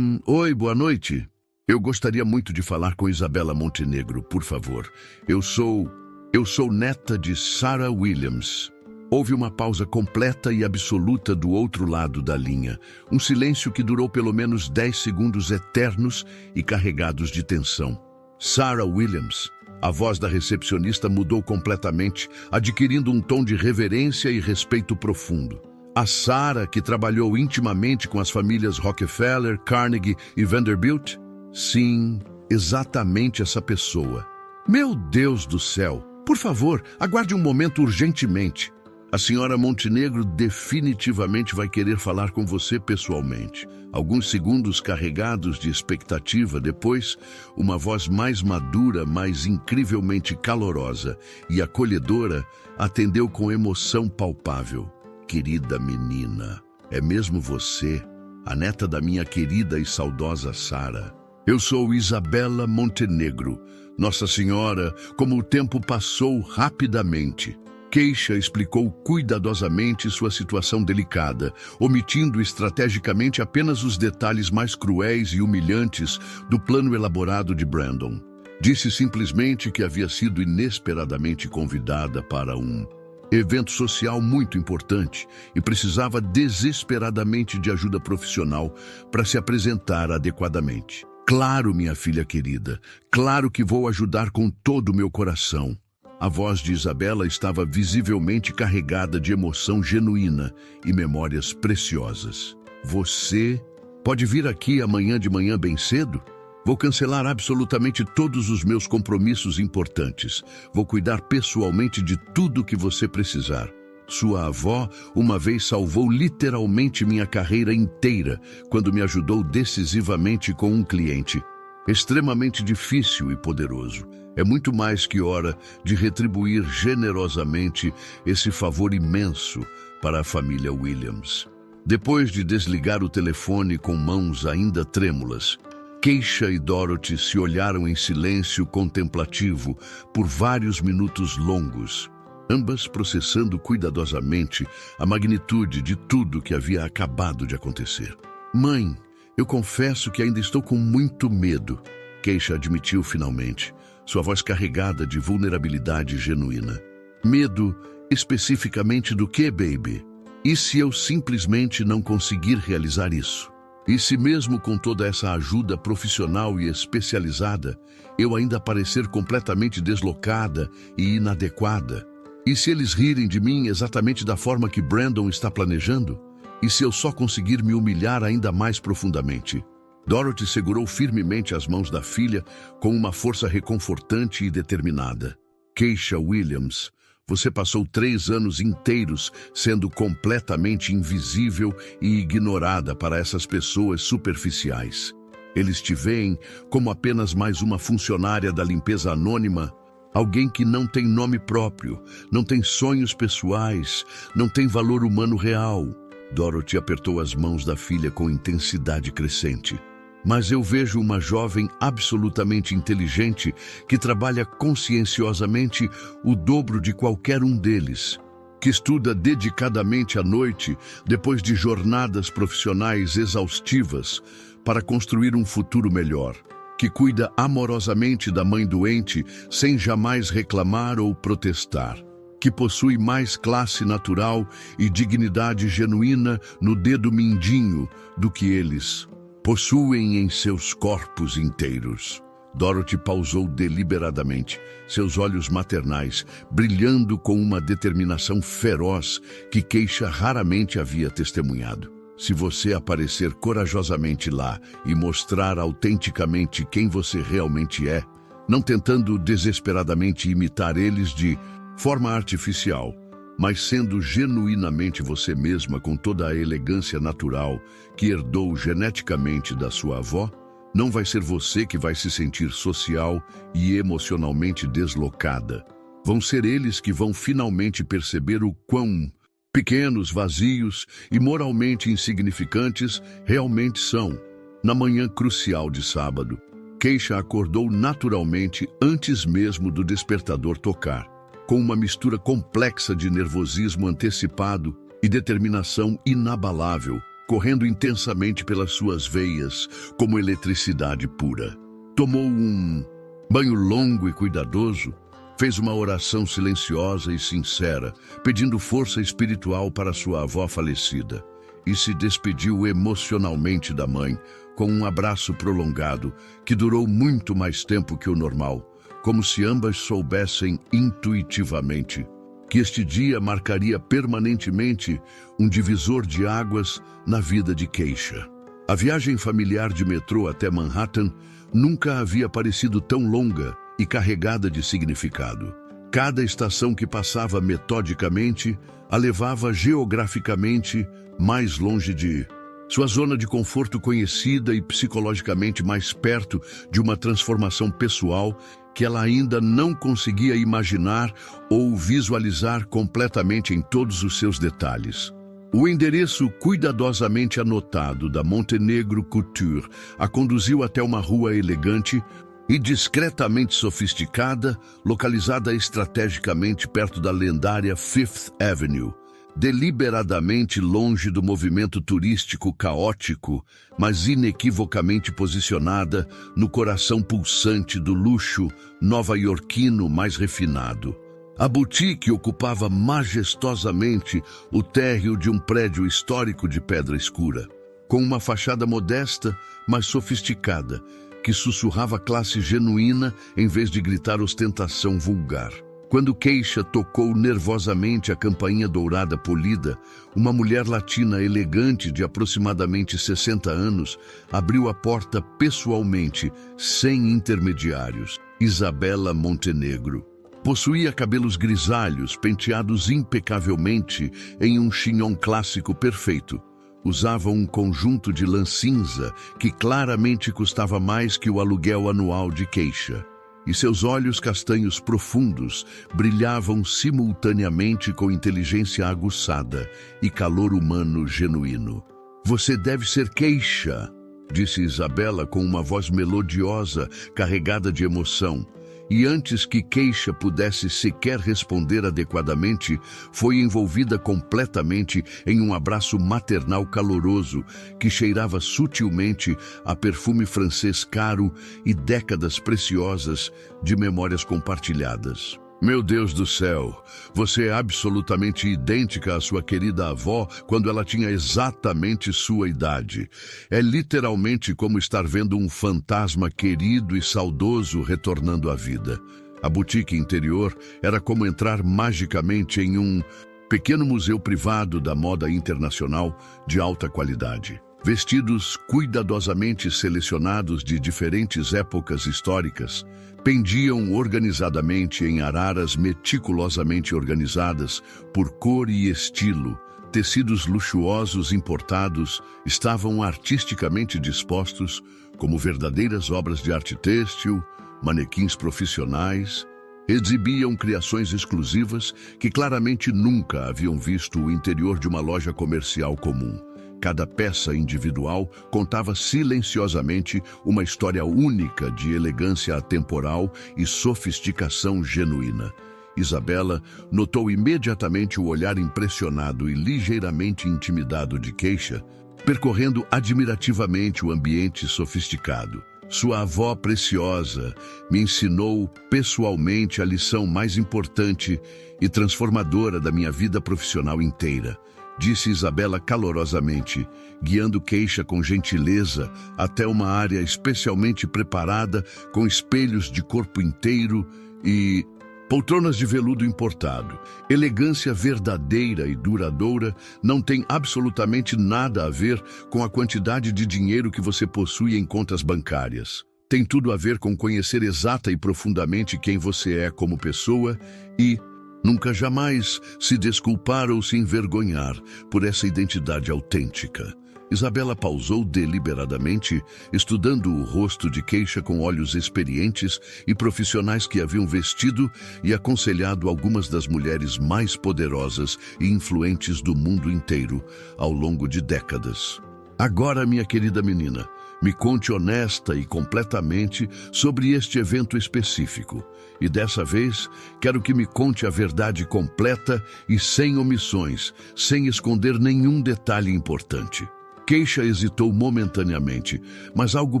Oi, boa noite. Eu gostaria muito de falar com Isabela Montenegro, por favor. Eu sou neta de Sarah Williams. Houve uma pausa completa e absoluta do outro lado da linha. Um silêncio que durou pelo menos 10 segundos eternos e carregados de tensão. Sarah Williams. A voz da recepcionista mudou completamente, adquirindo um tom de reverência e respeito profundo. A Sarah, que trabalhou intimamente com as famílias Rockefeller, Carnegie e Vanderbilt? Sim, exatamente essa pessoa. Meu Deus do céu! Por favor, aguarde um momento urgentemente. A senhora Montenegro definitivamente vai querer falar com você pessoalmente. Alguns segundos carregados de expectativa depois, uma voz mais madura, mais incrivelmente calorosa e acolhedora atendeu com emoção palpável. Querida menina, é mesmo você, a neta da minha querida e saudosa Sarah. Eu sou Isabela Montenegro. Nossa Senhora, como o tempo passou rapidamente. Keisha explicou cuidadosamente sua situação delicada, omitindo estrategicamente apenas os detalhes mais cruéis e humilhantes do plano elaborado de Brandon. Disse simplesmente que havia sido inesperadamente convidada para um evento social muito importante e precisava desesperadamente de ajuda profissional para se apresentar adequadamente. Claro, minha filha querida, claro que vou ajudar com todo o meu coração. A voz de Isabela estava visivelmente carregada de emoção genuína e memórias preciosas. Você pode vir aqui amanhã de manhã bem cedo? Vou cancelar absolutamente todos os meus compromissos importantes. Vou cuidar pessoalmente de tudo que você precisar. Sua avó uma vez salvou literalmente minha carreira inteira quando me ajudou decisivamente com um cliente extremamente difícil e poderoso. É muito mais que hora de retribuir generosamente esse favor imenso para a família Williams. Depois de desligar o telefone com mãos ainda trêmulas, Keisha e Dorothy se olharam em silêncio contemplativo por vários minutos longos, ambas processando cuidadosamente a magnitude de tudo que havia acabado de acontecer. Mãe, eu confesso que ainda estou com muito medo, Keisha admitiu finalmente, sua voz carregada de vulnerabilidade genuína. Medo especificamente do quê, baby? E se eu simplesmente não conseguir realizar isso? E se mesmo com toda essa ajuda profissional e especializada, eu ainda parecer completamente deslocada e inadequada? E se eles rirem de mim exatamente da forma que Brandon está planejando? E se eu só conseguir me humilhar ainda mais profundamente? Dorothy segurou firmemente as mãos da filha com uma força reconfortante e determinada. Keisha Williams, você passou 3 anos inteiros sendo completamente invisível e ignorada para essas pessoas superficiais. Eles te veem como apenas mais uma funcionária da limpeza anônima, alguém que não tem nome próprio, não tem sonhos pessoais, não tem valor humano real. Dorothy apertou as mãos da filha com intensidade crescente. Mas eu vejo uma jovem absolutamente inteligente que trabalha conscienciosamente o dobro de qualquer um deles, que estuda dedicadamente à noite, depois de jornadas profissionais exaustivas, para construir um futuro melhor, que cuida amorosamente da mãe doente sem jamais reclamar ou protestar, que possui mais classe natural e dignidade genuína no dedo mindinho do que eles possuem em seus corpos inteiros. Dorothy pausou deliberadamente, seus olhos maternais brilhando com uma determinação feroz que Keisha raramente havia testemunhado. Se você aparecer corajosamente lá e mostrar autenticamente quem você realmente é, não tentando desesperadamente imitar eles de forma artificial, mas sendo genuinamente você mesma com toda a elegância natural que herdou geneticamente da sua avó, não vai ser você que vai se sentir social e emocionalmente deslocada. Vão ser eles que vão finalmente perceber o quão pequenos, vazios e moralmente insignificantes realmente são. Na manhã crucial de sábado, Keisha acordou naturalmente antes mesmo do despertador tocar, com uma mistura complexa de nervosismo antecipado e determinação inabalável, correndo intensamente pelas suas veias como eletricidade pura. Tomou um banho longo e cuidadoso, fez uma oração silenciosa e sincera, pedindo força espiritual para sua avó falecida, e se despediu emocionalmente da mãe com um abraço prolongado que durou muito mais tempo que o normal, como se ambas soubessem intuitivamente que este dia marcaria permanentemente um divisor de águas na vida de Keisha. A viagem familiar de metrô até Manhattan nunca havia parecido tão longa e carregada de significado. Cada estação que passava metodicamente a levava geograficamente mais longe de sua zona de conforto conhecida e psicologicamente mais perto de uma transformação pessoal que ela ainda não conseguia imaginar ou visualizar completamente em todos os seus detalhes. O endereço cuidadosamente anotado da Montenegro Couture a conduziu até uma rua elegante e discretamente sofisticada, localizada estrategicamente perto da lendária Fifth Avenue, deliberadamente longe do movimento turístico caótico, mas inequivocamente posicionada no coração pulsante do luxo nova-iorquino mais refinado. A boutique ocupava majestosamente o térreo de um prédio histórico de pedra escura, com uma fachada modesta, mas sofisticada, que sussurrava classe genuína em vez de gritar ostentação vulgar. Quando Keisha tocou nervosamente a campainha dourada polida, uma mulher latina elegante de aproximadamente 60 anos abriu a porta pessoalmente, sem intermediários. Isabela Montenegro. Possuía cabelos grisalhos, penteados impecavelmente em um chignon clássico perfeito. Usava um conjunto de lã cinza que claramente custava mais que o aluguel anual de Keisha. E seus olhos castanhos profundos brilhavam simultaneamente com inteligência aguçada e calor humano genuíno. "Você deve ser Keisha", disse Isabela com uma voz melodiosa, carregada de emoção. E antes que Keisha pudesse sequer responder adequadamente, foi envolvida completamente em um abraço maternal caloroso que cheirava sutilmente a perfume francês caro e décadas preciosas de memórias compartilhadas. "Meu Deus do céu, você é absolutamente idêntica à sua querida avó quando ela tinha exatamente sua idade. É literalmente como estar vendo um fantasma querido e saudoso retornando à vida." A boutique interior era como entrar magicamente em um pequeno museu privado da moda internacional de alta qualidade. Vestidos cuidadosamente selecionados de diferentes épocas históricas, pendiam organizadamente em araras meticulosamente organizadas por cor e estilo. Tecidos luxuosos importados estavam artisticamente dispostos como verdadeiras obras de arte têxtil, manequins profissionais. Exibiam criações exclusivas que claramente nunca haviam visto o interior de uma loja comercial comum. Cada peça individual contava silenciosamente uma história única de elegância atemporal e sofisticação genuína. Isabela notou imediatamente o olhar impressionado e ligeiramente intimidado de Keisha, percorrendo admirativamente o ambiente sofisticado. "Sua avó preciosa me ensinou pessoalmente a lição mais importante e transformadora da minha vida profissional inteira", disse Isabela calorosamente, guiando Keisha com gentileza até uma área especialmente preparada com espelhos de corpo inteiro e poltronas de veludo importado. Elegância verdadeira e duradoura não tem absolutamente nada a ver com a quantidade de dinheiro que você possui em contas bancárias. Tem tudo a ver com conhecer exata e profundamente quem você é como pessoa e nunca jamais se desculpar ou se envergonhar por essa identidade autêntica. Isabela pausou deliberadamente, estudando o rosto de Keisha com olhos experientes e profissionais que haviam vestido e aconselhado algumas das mulheres mais poderosas e influentes do mundo inteiro ao longo de décadas. "Agora, minha querida menina, me conte honesta e completamente sobre este evento específico. E dessa vez, quero que me conte a verdade completa e sem omissões, sem esconder nenhum detalhe importante." Keisha hesitou momentaneamente, mas algo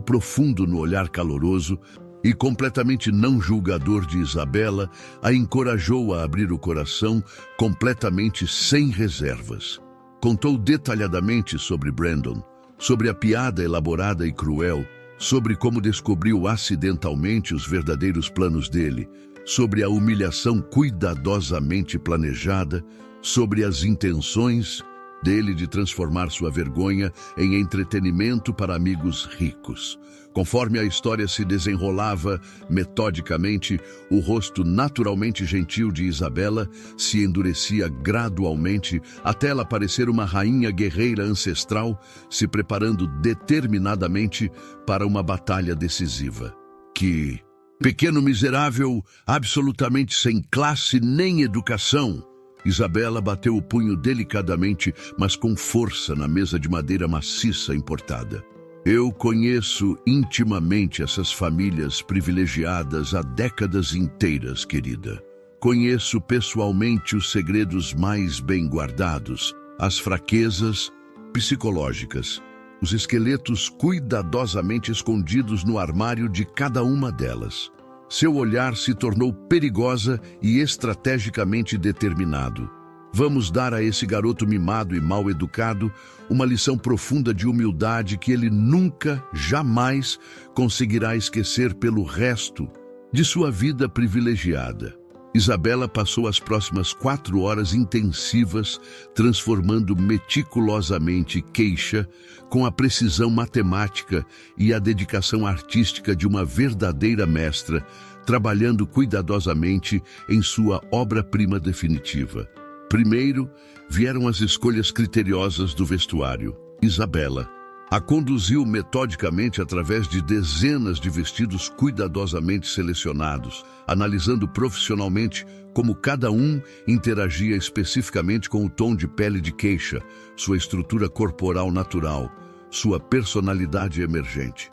profundo no olhar caloroso e completamente não julgador de Isabela a encorajou a abrir o coração completamente sem reservas. Contou detalhadamente sobre Brandon, sobre a piada elaborada e cruel, sobre como descobriu acidentalmente os verdadeiros planos dele, sobre a humilhação cuidadosamente planejada, sobre as intenções dele de transformar sua vergonha em entretenimento para amigos ricos. Conforme a história se desenrolava metodicamente, o rosto naturalmente gentil de Isabela se endurecia gradualmente até ela parecer uma rainha guerreira ancestral, se preparando determinadamente para uma batalha decisiva. Que pequeno miserável, absolutamente sem classe nem educação! Isabela bateu o punho delicadamente, mas com força na mesa de madeira maciça importada. Eu conheço intimamente essas famílias privilegiadas há décadas inteiras, querida. Conheço pessoalmente os segredos mais bem guardados, as fraquezas psicológicas, os esqueletos cuidadosamente escondidos no armário de cada uma delas. Seu olhar se tornou perigosa e estrategicamente determinado. Vamos dar a esse garoto mimado e mal educado uma lição profunda de humildade que ele nunca, jamais conseguirá esquecer pelo resto de sua vida privilegiada. Isabela passou as próximas 4 horas intensivas, transformando meticulosamente queixa com a precisão matemática e a dedicação artística de uma verdadeira mestra, trabalhando cuidadosamente em sua obra-prima definitiva. Primeiro, vieram as escolhas criteriosas do vestuário. Isabela a conduziu metodicamente através de dezenas de vestidos cuidadosamente selecionados, analisando profissionalmente como cada um interagia especificamente com o tom de pele de queixa, sua estrutura corporal natural, sua personalidade emergente.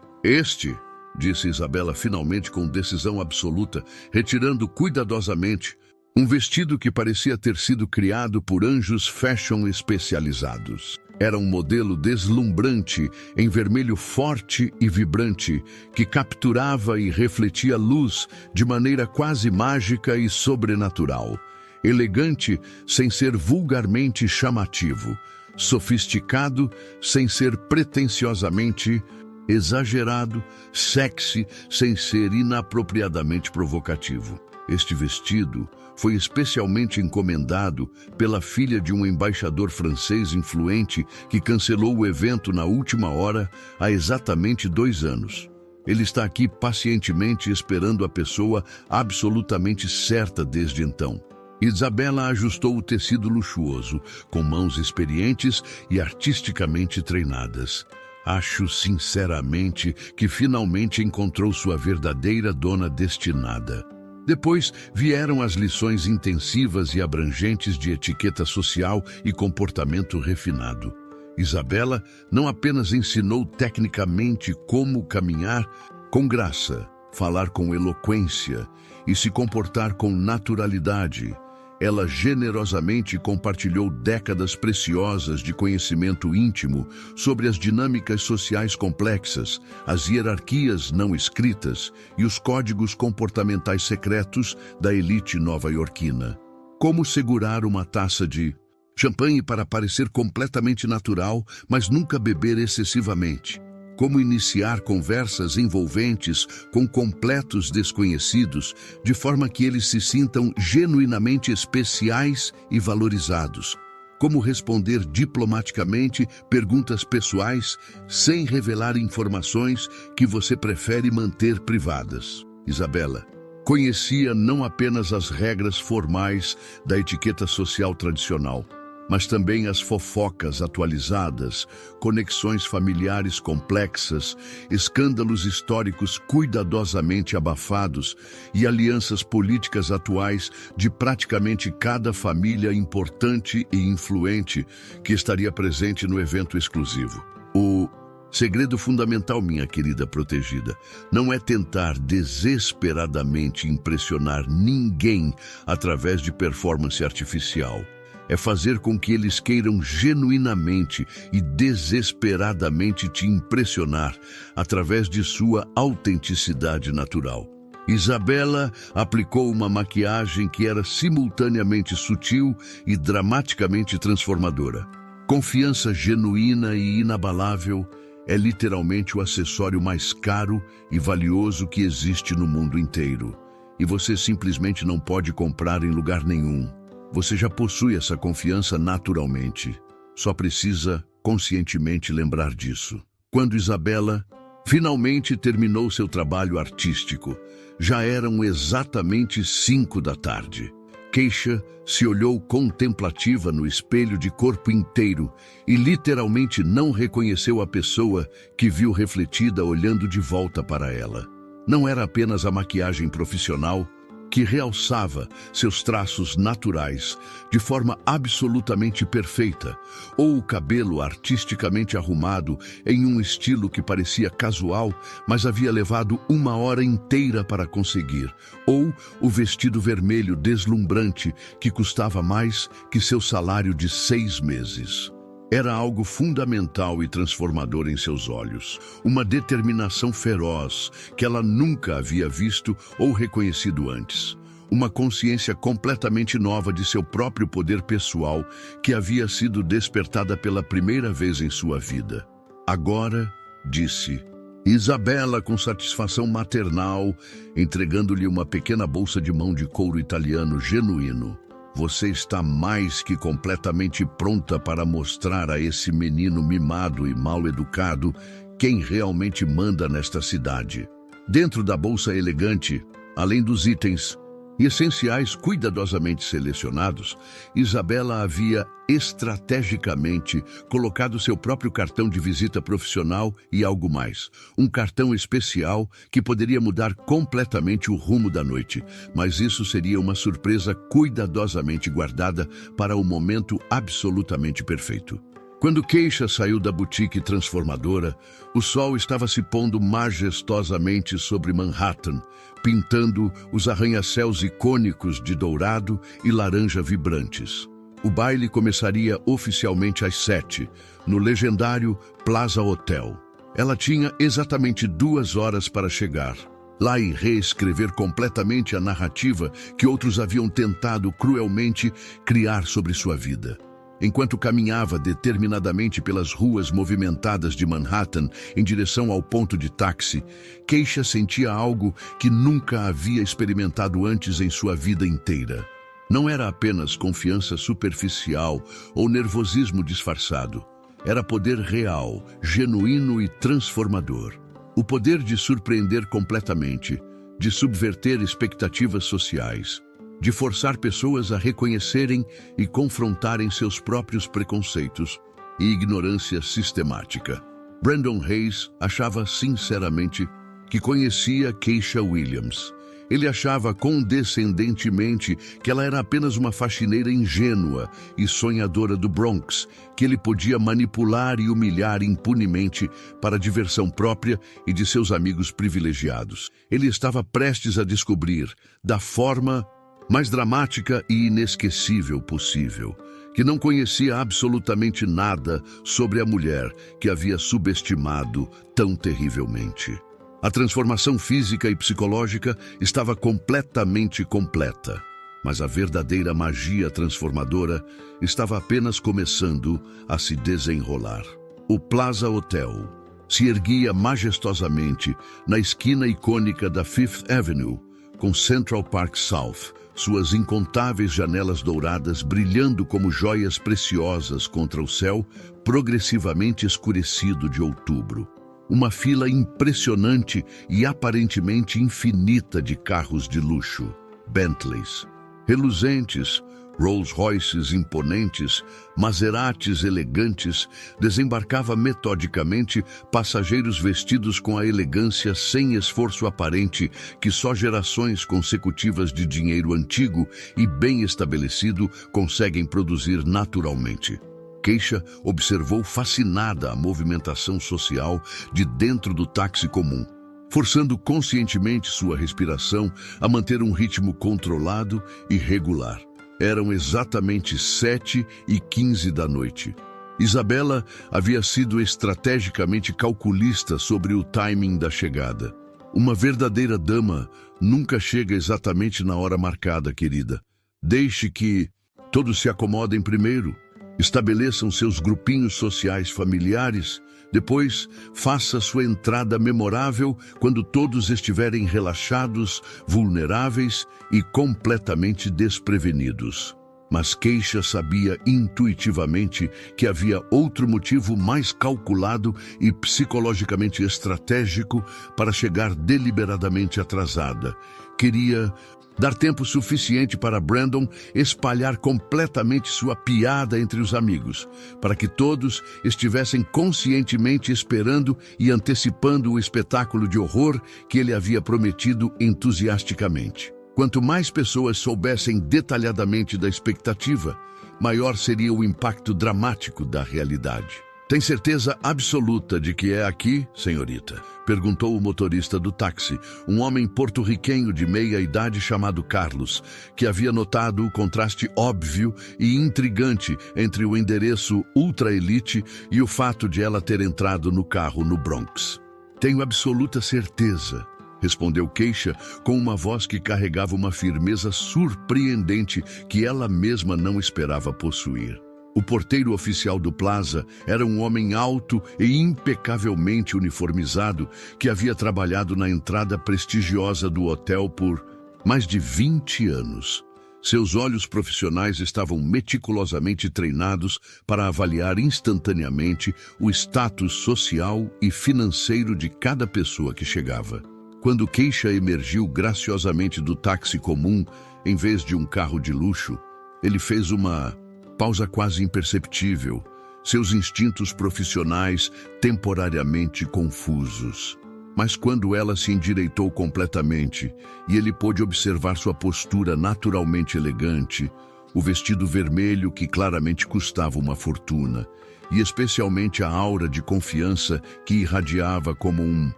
Disse Isabela finalmente com decisão absoluta, retirando cuidadosamente um vestido que parecia ter sido criado por anjos fashion especializados. Era um modelo deslumbrante, em vermelho forte e vibrante, que capturava e refletia luz de maneira quase mágica e sobrenatural. Elegante sem ser vulgarmente chamativo, sofisticado sem ser pretensiosamente exagerado, sexy sem ser inapropriadamente provocativo. Este vestido foi especialmente encomendado pela filha de um embaixador francês influente que cancelou o evento na última hora há exatamente 2 anos. Ele está aqui pacientemente esperando a pessoa absolutamente certa desde então. Isabela ajustou o tecido luxuoso, com mãos experientes e artisticamente treinadas. Acho sinceramente que finalmente encontrou sua verdadeira dona destinada. Depois vieram as lições intensivas e abrangentes de etiqueta social e comportamento refinado. Isabela não apenas ensinou tecnicamente como caminhar com graça, falar com eloquência e se comportar com naturalidade. Ela generosamente compartilhou décadas preciosas de conhecimento íntimo sobre as dinâmicas sociais complexas, as hierarquias não escritas e os códigos comportamentais secretos da elite nova-iorquina. Como segurar uma taça de champanhe para parecer completamente natural, mas nunca beber excessivamente. Como iniciar conversas envolventes com completos desconhecidos, de forma que eles se sintam genuinamente especiais e valorizados. Como responder diplomaticamente perguntas pessoais, sem revelar informações que você prefere manter privadas. Isabela conhecia não apenas as regras formais da etiqueta social tradicional, mas também as fofocas atualizadas, conexões familiares complexas, escândalos históricos cuidadosamente abafados e alianças políticas atuais de praticamente cada família importante e influente que estaria presente no evento exclusivo. O segredo fundamental, minha querida protegida, não é tentar desesperadamente impressionar ninguém através de performance artificial. É fazer com que eles queiram genuinamente e desesperadamente te impressionar através de sua autenticidade natural. Isabela aplicou uma maquiagem que era simultaneamente sutil e dramaticamente transformadora. Confiança genuína e inabalável é literalmente o acessório mais caro e valioso que existe no mundo inteiro. e você simplesmente não pode comprar em lugar nenhum. Você já possui essa confiança naturalmente. Só precisa conscientemente lembrar disso. Quando Isabela finalmente terminou seu trabalho artístico, já eram exatamente 5 da tarde. Keisha se olhou contemplativa no espelho de corpo inteiro e literalmente não reconheceu a pessoa que viu refletida olhando de volta para ela. Não era apenas a maquiagem profissional que realçava seus traços naturais de forma absolutamente perfeita, ou o cabelo artisticamente arrumado em um estilo que parecia casual, mas havia levado 1 hora inteira para conseguir, ou o vestido vermelho deslumbrante que custava mais que seu salário de 6 meses. Era algo fundamental e transformador em seus olhos, uma determinação feroz que ela nunca havia visto ou reconhecido antes. Uma consciência completamente nova de seu próprio poder pessoal que havia sido despertada pela primeira vez em sua vida. Agora, disse Isabela com satisfação maternal, entregando-lhe uma pequena bolsa de mão de couro italiano genuíno. Você está mais que completamente pronta para mostrar a esse menino mimado e mal educado quem realmente manda nesta cidade. Dentro da bolsa elegante, além dos itens essenciais cuidadosamente selecionados, Isabela havia estrategicamente colocado seu próprio cartão de visita profissional e algo mais. Um cartão especial que poderia mudar completamente o rumo da noite, mas isso seria uma surpresa cuidadosamente guardada para o momento absolutamente perfeito. Quando Keisha saiu da boutique transformadora, o sol estava se pondo majestosamente sobre Manhattan, pintando os arranha-céus icônicos de dourado e laranja vibrantes. O baile começaria oficialmente às 7, no legendário Plaza Hotel. Ela tinha exatamente 2 horas para chegar lá e reescrever completamente a narrativa que outros haviam tentado cruelmente criar sobre sua vida. Enquanto caminhava determinadamente pelas ruas movimentadas de Manhattan em direção ao ponto de táxi, Keisha sentia algo que nunca havia experimentado antes em sua vida inteira. Não era apenas confiança superficial ou nervosismo disfarçado. Era poder real, genuíno e transformador. O poder de surpreender completamente, de subverter expectativas sociais, de forçar pessoas a reconhecerem e confrontarem seus próprios preconceitos e ignorância sistemática. Brandon Hayes achava sinceramente que conhecia Keisha Williams. Ele achava condescendentemente que ela era apenas uma faxineira ingênua e sonhadora do Bronx, que ele podia manipular e humilhar impunemente para a diversão própria e de seus amigos privilegiados. Ele estava prestes a descobrir, da forma mais dramática e inesquecível possível, que não conhecia absolutamente nada sobre a mulher que havia subestimado tão terrivelmente. A transformação física e psicológica estava completamente completa, mas a verdadeira magia transformadora estava apenas começando a se desenrolar. O Plaza Hotel se erguia majestosamente na esquina icônica da Fifth Avenue, com Central Park South, suas incontáveis janelas douradas brilhando como joias preciosas contra o céu progressivamente escurecido de outubro. Uma fila impressionante e aparentemente infinita de carros de luxo, Bentleys, reluzentes, Rolls-Royces imponentes, Maseratis elegantes, desembarcava metodicamente passageiros vestidos com a elegância sem esforço aparente que só gerações consecutivas de dinheiro antigo e bem estabelecido conseguem produzir naturalmente. Keisha observou fascinada a movimentação social de dentro do táxi comum, forçando conscientemente sua respiração a manter um ritmo controlado e regular. Eram exatamente 7h15 da noite. Isabela havia sido estrategicamente calculista sobre o timing da chegada. Uma verdadeira dama nunca chega exatamente na hora marcada, querida. Deixe que todos se acomodem primeiro, estabeleçam seus grupinhos sociais familiares, Depois, faça sua entrada memorável quando todos estiverem relaxados, vulneráveis e completamente desprevenidos. Mas Keisha sabia intuitivamente que havia outro motivo mais calculado e psicologicamente estratégico para chegar deliberadamente atrasada. Queria dar tempo suficiente para Brandon espalhar completamente sua piada entre os amigos, para que todos estivessem conscientemente esperando e antecipando o espetáculo de horror que ele havia prometido entusiasticamente. Quanto mais pessoas soubessem detalhadamente da expectativa, maior seria o impacto dramático da realidade. "Tem certeza absoluta de que é aqui, senhorita?" perguntou o motorista do táxi, um homem porto-riquenho de meia-idade chamado Carlos, que havia notado o contraste óbvio e intrigante entre o endereço ultra-elite e o fato de ela ter entrado no carro no Bronx. "Tenho absoluta certeza", respondeu Keisha com uma voz que carregava uma firmeza surpreendente que ela mesma não esperava possuir. O porteiro oficial do Plaza era um homem alto e impecavelmente uniformizado que havia trabalhado na entrada prestigiosa do hotel por mais de 20 anos. Seus olhos profissionais estavam meticulosamente treinados para avaliar instantaneamente o status social e financeiro de cada pessoa que chegava. Quando Keisha emergiu graciosamente do táxi comum, em vez de um carro de luxo, ele fez uma pausa quase imperceptível, seus instintos profissionais temporariamente confusos. Mas quando ela se endireitou completamente e ele pôde observar sua postura naturalmente elegante, o vestido vermelho que claramente custava uma fortuna, e especialmente a aura de confiança que irradiava como um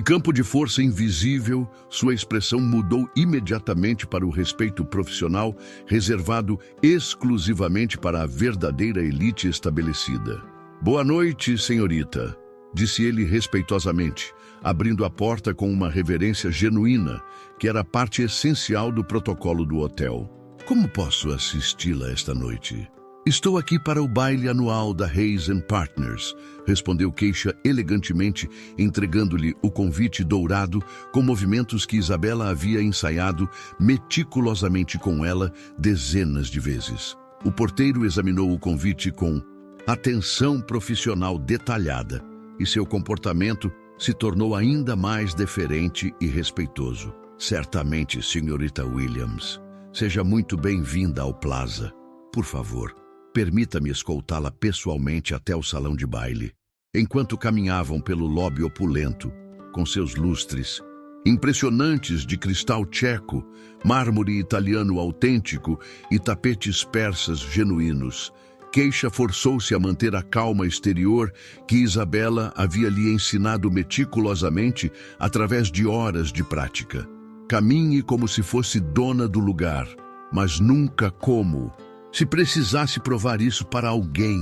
campo de força invisível, sua expressão mudou imediatamente para o respeito profissional, reservado exclusivamente para a verdadeira elite estabelecida. "Boa noite, senhorita", disse ele respeitosamente, abrindo a porta com uma reverência genuína, que era parte essencial do protocolo do hotel. "Como posso assisti-la esta noite?" "Estou aqui para o baile anual da Hayes & Partners", respondeu Keisha elegantemente, entregando-lhe o convite dourado com movimentos que Isabela havia ensaiado meticulosamente com ela dezenas de vezes. O porteiro examinou o convite com atenção profissional detalhada e seu comportamento se tornou ainda mais deferente e respeitoso. "Certamente, senhorita Williams. Seja muito bem-vinda ao Plaza. Por favor, permita-me escoltá-la pessoalmente até o salão de baile." Enquanto caminhavam pelo lobby opulento, com seus lustres impressionantes de cristal tcheco, mármore italiano autêntico e tapetes persas genuínos, Keisha forçou-se a manter a calma exterior que Isabela havia lhe ensinado meticulosamente através de horas de prática. "Caminhe como se fosse dona do lugar, mas nunca como se precisasse provar isso para alguém",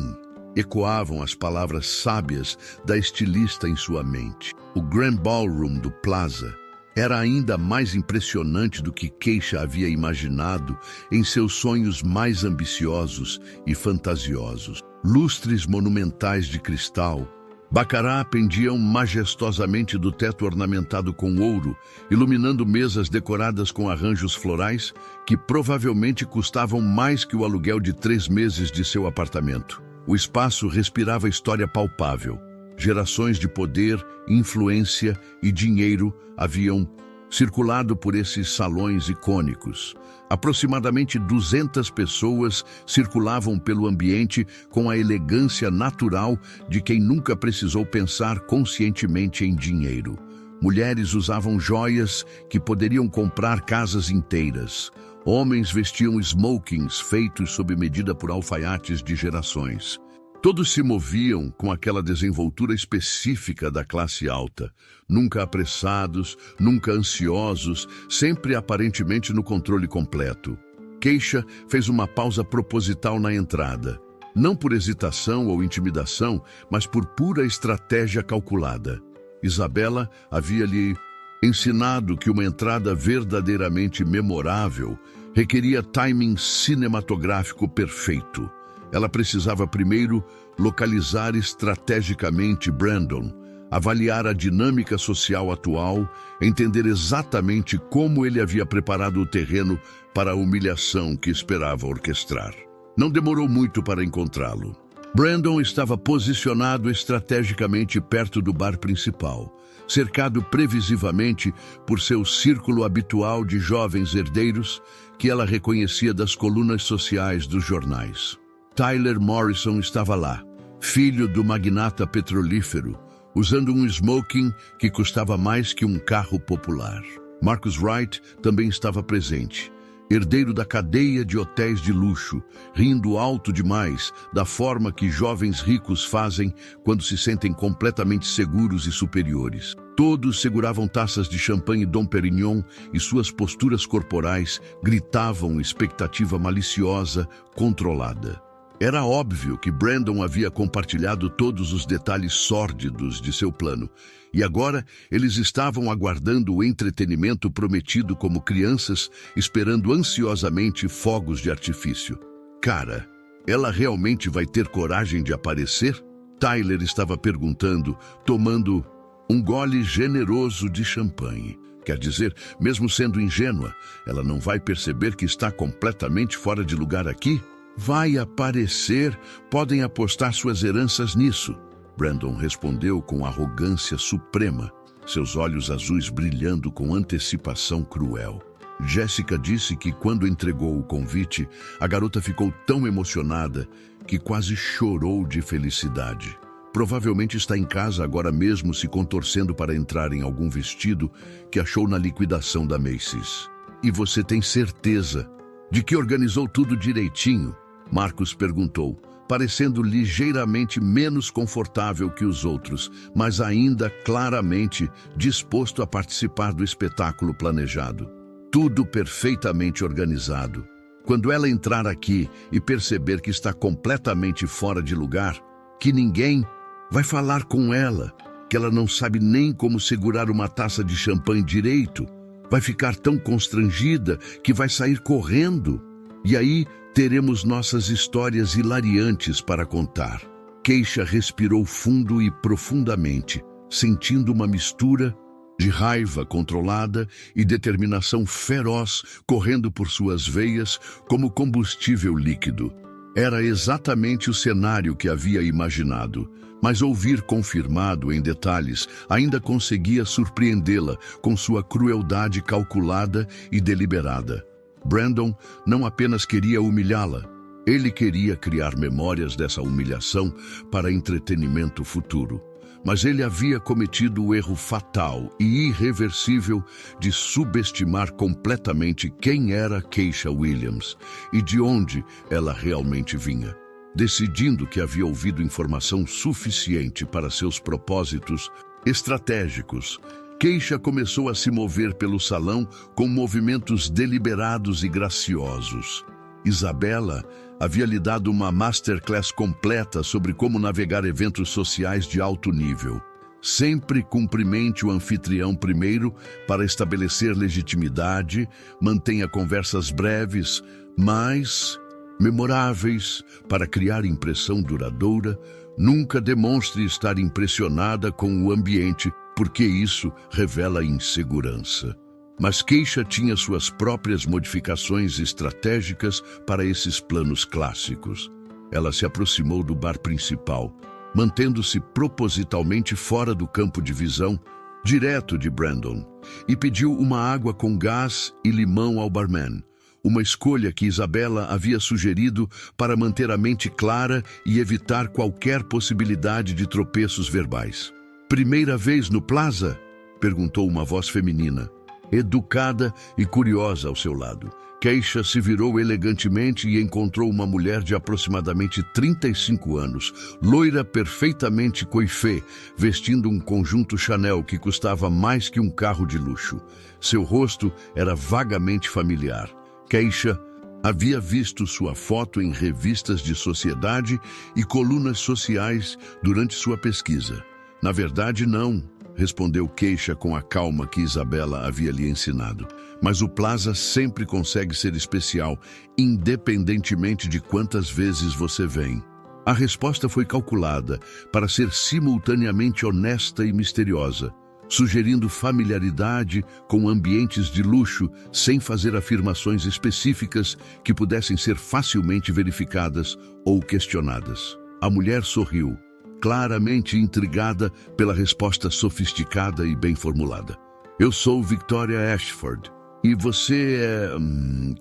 ecoavam as palavras sábias da estilista em sua mente. O Grand Ballroom do Plaza era ainda mais impressionante do que Keisha havia imaginado em seus sonhos mais ambiciosos e fantasiosos. Lustres monumentais de cristal, bacará pendiam majestosamente do teto ornamentado com ouro, iluminando mesas decoradas com arranjos florais que provavelmente custavam mais que o aluguel de 3 meses de seu apartamento. O espaço respirava história palpável. Gerações de poder, influência e dinheiro haviam circulado por esses salões icônicos. Aproximadamente 200 pessoas circulavam pelo ambiente com a elegância natural de quem nunca precisou pensar conscientemente em dinheiro. Mulheres usavam joias que poderiam comprar casas inteiras. Homens vestiam smokings feitos sob medida por alfaiates de gerações. Todos se moviam com aquela desenvoltura específica da classe alta, nunca apressados, nunca ansiosos, sempre aparentemente no controle completo. Keisha fez uma pausa proposital na entrada, não por hesitação ou intimidação, mas por pura estratégia calculada. Isabela havia-lhe ensinado que uma entrada verdadeiramente memorável requeria timing cinematográfico perfeito. Ela precisava primeiro localizar estrategicamente Brandon, avaliar a dinâmica social atual, entender exatamente como ele havia preparado o terreno para a humilhação que esperava orquestrar. Não demorou muito para encontrá-lo. Brandon estava posicionado estrategicamente perto do bar principal, cercado previsivamente por seu círculo habitual de jovens herdeiros que ela reconhecia das colunas sociais dos jornais. Tyler Morrison estava lá, filho do magnata petrolífero, usando um smoking que custava mais que um carro popular. Marcus Wright também estava presente, herdeiro da cadeia de hotéis de luxo, rindo alto demais da forma que jovens ricos fazem quando se sentem completamente seguros e superiores. Todos seguravam taças de champanhe Dom Perignon e suas posturas corporais gritavam expectativa maliciosa, controlada. Era óbvio que Brandon havia compartilhado todos os detalhes sórdidos de seu plano, e agora eles estavam aguardando o entretenimento prometido como crianças, esperando ansiosamente fogos de artifício. Cara, ela realmente vai ter coragem de aparecer? Tyler estava perguntando, tomando um gole generoso de champanhe. Quer dizer, mesmo sendo ingênua, ela não vai perceber que está completamente fora de lugar aqui? Vai aparecer, podem apostar suas heranças nisso. Brandon respondeu com arrogância suprema, seus olhos azuis brilhando com antecipação cruel. Jessica disse que quando entregou o convite, a garota ficou tão emocionada que quase chorou de felicidade. Provavelmente está em casa agora mesmo se contorcendo para entrar em algum vestido que achou na liquidação da Macy's. E você tem certeza de que organizou tudo direitinho? Marcus perguntou, parecendo ligeiramente menos confortável que os outros, mas ainda claramente disposto a participar do espetáculo planejado. Tudo perfeitamente organizado. Quando ela entrar aqui e perceber que está completamente fora de lugar, que ninguém vai falar com ela, que ela não sabe nem como segurar uma taça de champanhe direito, vai ficar tão constrangida que vai sair correndo. E aí teremos nossas histórias hilariantes para contar. Keisha respirou fundo e profundamente, sentindo uma mistura de raiva controlada e determinação feroz correndo por suas veias como combustível líquido. Era exatamente o cenário que havia imaginado, mas ouvir confirmado em detalhes ainda conseguia surpreendê-la com sua crueldade calculada e deliberada. Brandon não apenas queria humilhá-la, ele queria criar memórias dessa humilhação para entretenimento futuro. Mas ele havia cometido o erro fatal e irreversível de subestimar completamente quem era Keisha Williams e de onde ela realmente vinha. Decidindo que havia ouvido informação suficiente para seus propósitos estratégicos, Keisha começou a se mover pelo salão com movimentos deliberados e graciosos. Isabela havia lhe dado uma masterclass completa sobre como navegar eventos sociais de alto nível. Sempre cumprimente o anfitrião primeiro para estabelecer legitimidade, mantenha conversas breves, mas memoráveis para criar impressão duradoura, nunca demonstre estar impressionada com o ambiente, porque isso revela insegurança. Mas Keisha tinha suas próprias modificações estratégicas para esses planos clássicos. Ela se aproximou do bar principal, mantendo-se propositalmente fora do campo de visão, direto de Brandon, e pediu uma água com gás e limão ao barman, uma escolha que Isabela havia sugerido para manter a mente clara e evitar qualquer possibilidade de tropeços verbais. "Primeira vez no Plaza?" perguntou uma voz feminina, educada e curiosa ao seu lado. Keisha se virou elegantemente e encontrou uma mulher de aproximadamente 35 anos, loira perfeitamente coiffée, vestindo um conjunto Chanel que custava mais que um carro de luxo. Seu rosto era vagamente familiar. Keisha havia visto sua foto em revistas de sociedade e colunas sociais durante sua pesquisa. "Na verdade, não", respondeu Keisha com a calma que Isabela havia lhe ensinado. "Mas o Plaza sempre consegue ser especial, independentemente de quantas vezes você vem." A resposta foi calculada para ser simultaneamente honesta e misteriosa, sugerindo familiaridade com ambientes de luxo sem fazer afirmações específicas que pudessem ser facilmente verificadas ou questionadas. A mulher sorriu, claramente intrigada pela resposta sofisticada e bem formulada. Eu sou Victoria Ashford. E você é...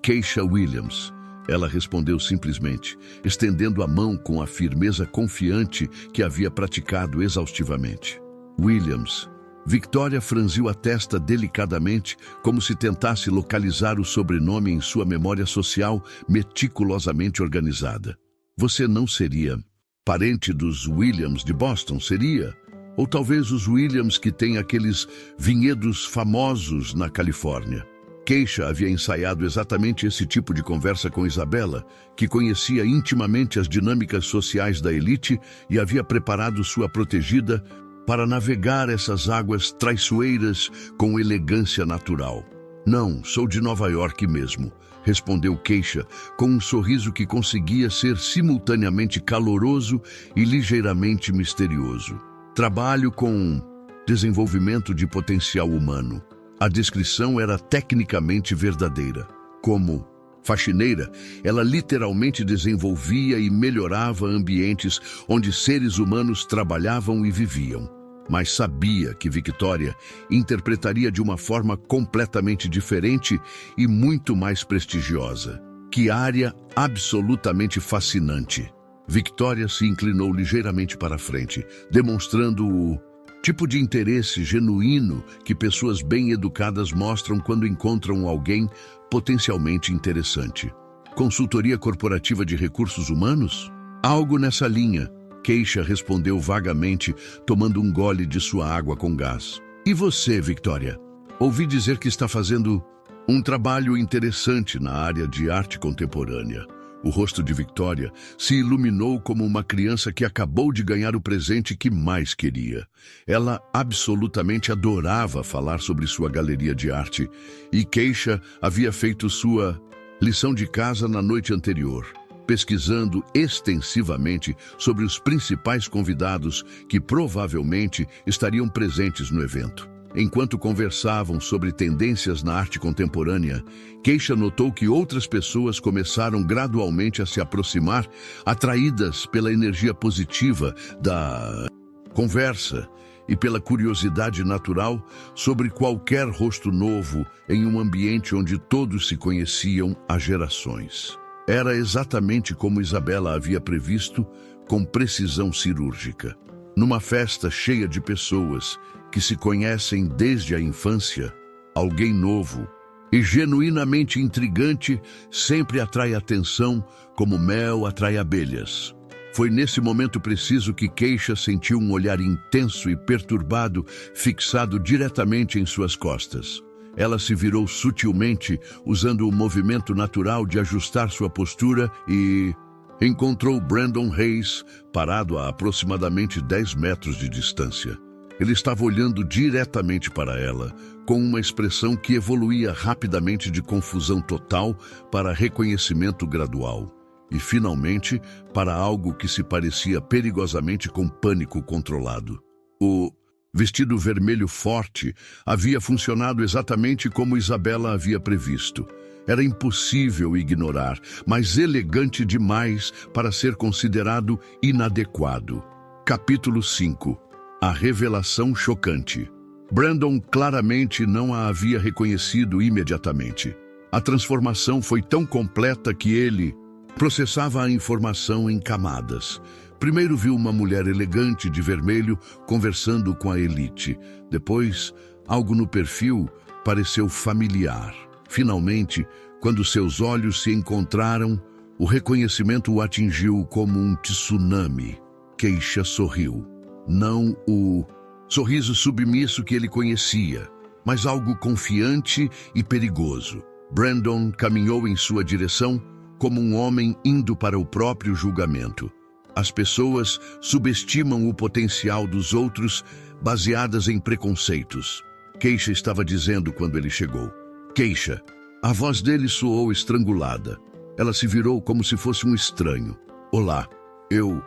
Keisha Williams. Ela respondeu simplesmente, estendendo a mão com a firmeza confiante que havia praticado exaustivamente. Williams. Victoria franziu a testa delicadamente, como se tentasse localizar o sobrenome em sua memória social meticulosamente organizada. Você não seria parente dos Williams de Boston, seria? Ou talvez os Williams que têm aqueles vinhedos famosos na Califórnia. Keisha havia ensaiado exatamente esse tipo de conversa com Isabella, que conhecia intimamente as dinâmicas sociais da elite e havia preparado sua protegida para navegar essas águas traiçoeiras com elegância natural. Não, sou de Nova York mesmo, respondeu Keisha, com um sorriso que conseguia ser simultaneamente caloroso e ligeiramente misterioso. Trabalho com desenvolvimento de potencial humano. A descrição era tecnicamente verdadeira. Como faxineira, ela literalmente desenvolvia e melhorava ambientes onde seres humanos trabalhavam e viviam. Mas sabia que Victoria interpretaria de uma forma completamente diferente e muito mais prestigiosa. Que área absolutamente fascinante! Victoria se inclinou ligeiramente para a frente, demonstrando o tipo de interesse genuíno que pessoas bem educadas mostram quando encontram alguém potencialmente interessante. Consultoria corporativa de recursos humanos? Algo nessa linha, Keisha respondeu vagamente, tomando um gole de sua água com gás. E você, Victoria? Ouvi dizer que está fazendo um trabalho interessante na área de arte contemporânea. O rosto de Victoria se iluminou como uma criança que acabou de ganhar o presente que mais queria. Ela absolutamente adorava falar sobre sua galeria de arte, e Keisha havia feito sua lição de casa na noite anterior, pesquisando extensivamente sobre os principais convidados que provavelmente estariam presentes no evento. Enquanto conversavam sobre tendências na arte contemporânea, Keisha notou que outras pessoas começaram gradualmente a se aproximar, atraídas pela energia positiva da conversa e pela curiosidade natural sobre qualquer rosto novo em um ambiente onde todos se conheciam há gerações. Era exatamente como Isabella havia previsto, com precisão cirúrgica. Numa festa cheia de pessoas que se conhecem desde a infância, alguém novo e genuinamente intrigante sempre atrai atenção como mel atrai abelhas. Foi nesse momento preciso que Keisha sentiu um olhar intenso e perturbado fixado diretamente em suas costas. Ela se virou sutilmente, usando o movimento natural de ajustar sua postura e encontrou Brandon Hayes parado a aproximadamente 10 metros de distância. Ele estava olhando diretamente para ela, com uma expressão que evoluía rapidamente de confusão total para reconhecimento gradual. E, finalmente, para algo que se parecia perigosamente com pânico controlado. O vestido vermelho forte havia funcionado exatamente como Isabella havia previsto. Era impossível ignorar, mas elegante demais para ser considerado inadequado. Capítulo 5. A revelação chocante. Brandon claramente não a havia reconhecido imediatamente. A transformação foi tão completa que ele processava a informação em camadas. Primeiro viu uma mulher elegante de vermelho conversando com a elite. Depois, algo no perfil pareceu familiar. Finalmente, quando seus olhos se encontraram, o reconhecimento o atingiu como um tsunami. Keisha sorriu. Não o sorriso submisso que ele conhecia, mas algo confiante e perigoso. Brandon caminhou em sua direção como um homem indo para o próprio julgamento. As pessoas subestimam o potencial dos outros baseadas em preconceitos. Keisha estava dizendo quando ele chegou. Keisha. A voz dele soou estrangulada. Ela se virou como se fosse um estranho. Olá, eu...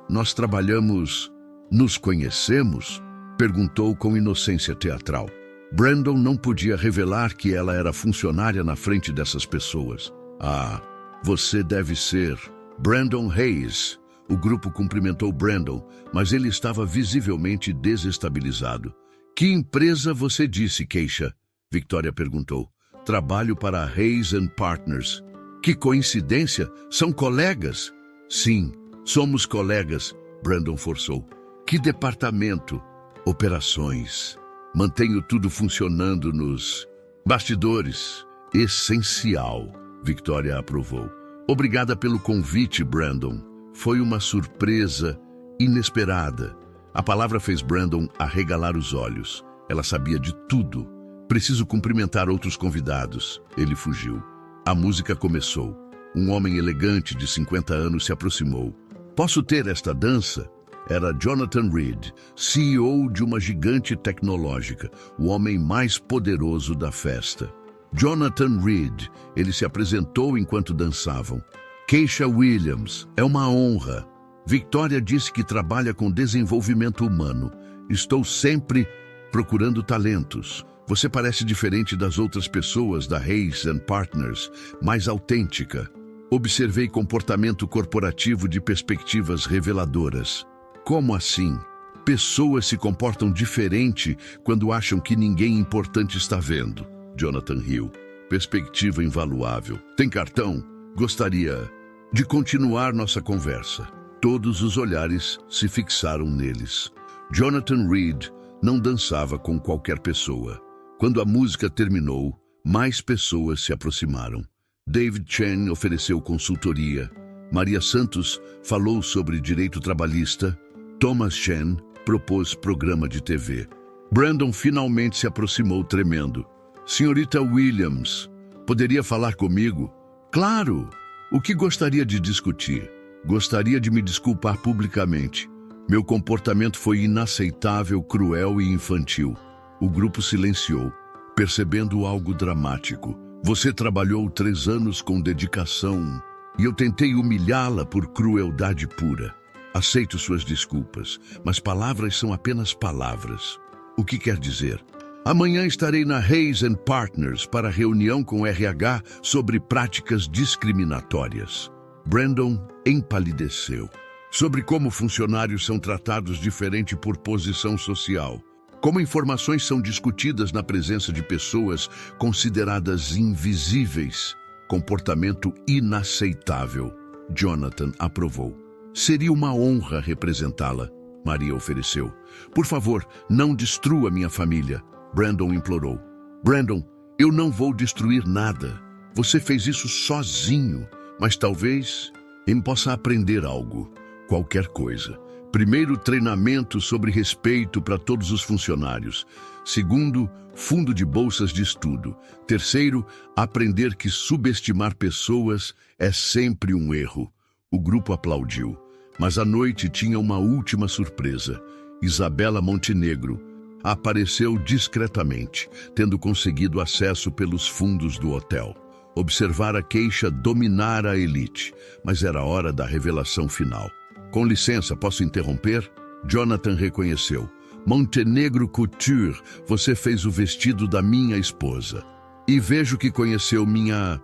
Nós trabalhamos, nos conhecemos? Perguntou com inocência teatral. Brandon não podia revelar que ela era funcionária na frente dessas pessoas. Ah, você deve ser Brandon Hayes. O grupo cumprimentou Brandon, mas ele estava visivelmente desestabilizado. Que empresa você disse, Keisha? Victoria perguntou. Trabalho para a Hayes & Partners. Que coincidência! São colegas? Sim, somos colegas, Brandon forçou. Que departamento? Operações. Mantenho tudo funcionando nos bastidores. Essencial, Victoria aprovou. Obrigada pelo convite, Brandon. Foi uma surpresa inesperada. A palavra fez Brandon arregalar os olhos. Ela sabia de tudo. Preciso cumprimentar outros convidados. Ele fugiu. A música começou. Um homem elegante de 50 anos se aproximou. Posso ter esta dança? Era Jonathan Reed, CEO de uma gigante tecnológica, o homem mais poderoso da festa. Jonathan Reed, ele se apresentou enquanto dançavam. Keisha Williams, é uma honra. Victoria disse que trabalha com desenvolvimento humano. Estou sempre procurando talentos. Você parece diferente das outras pessoas da Hayes & Partners, mais autêntica. Observei comportamento corporativo de perspectivas reveladoras. Como assim? Pessoas se comportam diferente quando acham que ninguém importante está vendo. Jonathan riu. Perspectiva invaluável. Tem cartão? Gostaria de continuar nossa conversa. Todos os olhares se fixaram neles. Jonathan Reed não dançava com qualquer pessoa. Quando a música terminou, mais pessoas se aproximaram. David Chen ofereceu consultoria. Maria Santos falou sobre direito trabalhista. Thomas Chen propôs programa de TV. Brandon finalmente se aproximou tremendo. Senhorita Williams, poderia falar comigo? Claro! O que gostaria de discutir? Gostaria de me desculpar publicamente. Meu comportamento foi inaceitável, cruel e infantil. O grupo silenciou, percebendo algo dramático. Você trabalhou 3 anos com dedicação e eu tentei humilhá-la por crueldade pura. Aceito suas desculpas, mas palavras são apenas palavras. O que quer dizer? Amanhã estarei na Hayes & Partners para reunião com RH sobre práticas discriminatórias. Brandon empalideceu. Sobre como funcionários são tratados diferente por posição social. Como informações são discutidas na presença de pessoas consideradas invisíveis. Comportamento inaceitável. Jonathan aprovou. Seria uma honra representá-la, Maria ofereceu. Por favor, não destrua minha família, Brandon implorou. Brandon, eu não vou destruir nada. Você fez isso sozinho, mas talvez eu possa aprender algo, qualquer coisa. Primeiro, treinamento sobre respeito para todos os funcionários. Segundo, fundo de bolsas de estudo. Terceiro, aprender que subestimar pessoas é sempre um erro. O grupo aplaudiu. Mas a noite tinha uma última surpresa. Isabela Montenegro apareceu discretamente, tendo conseguido acesso pelos fundos do hotel. Observara Keisha dominar a elite, mas era hora da revelação final. Com licença, posso interromper? Jonathan reconheceu. Montenegro Couture, você fez o vestido da minha esposa. E vejo que conheceu minha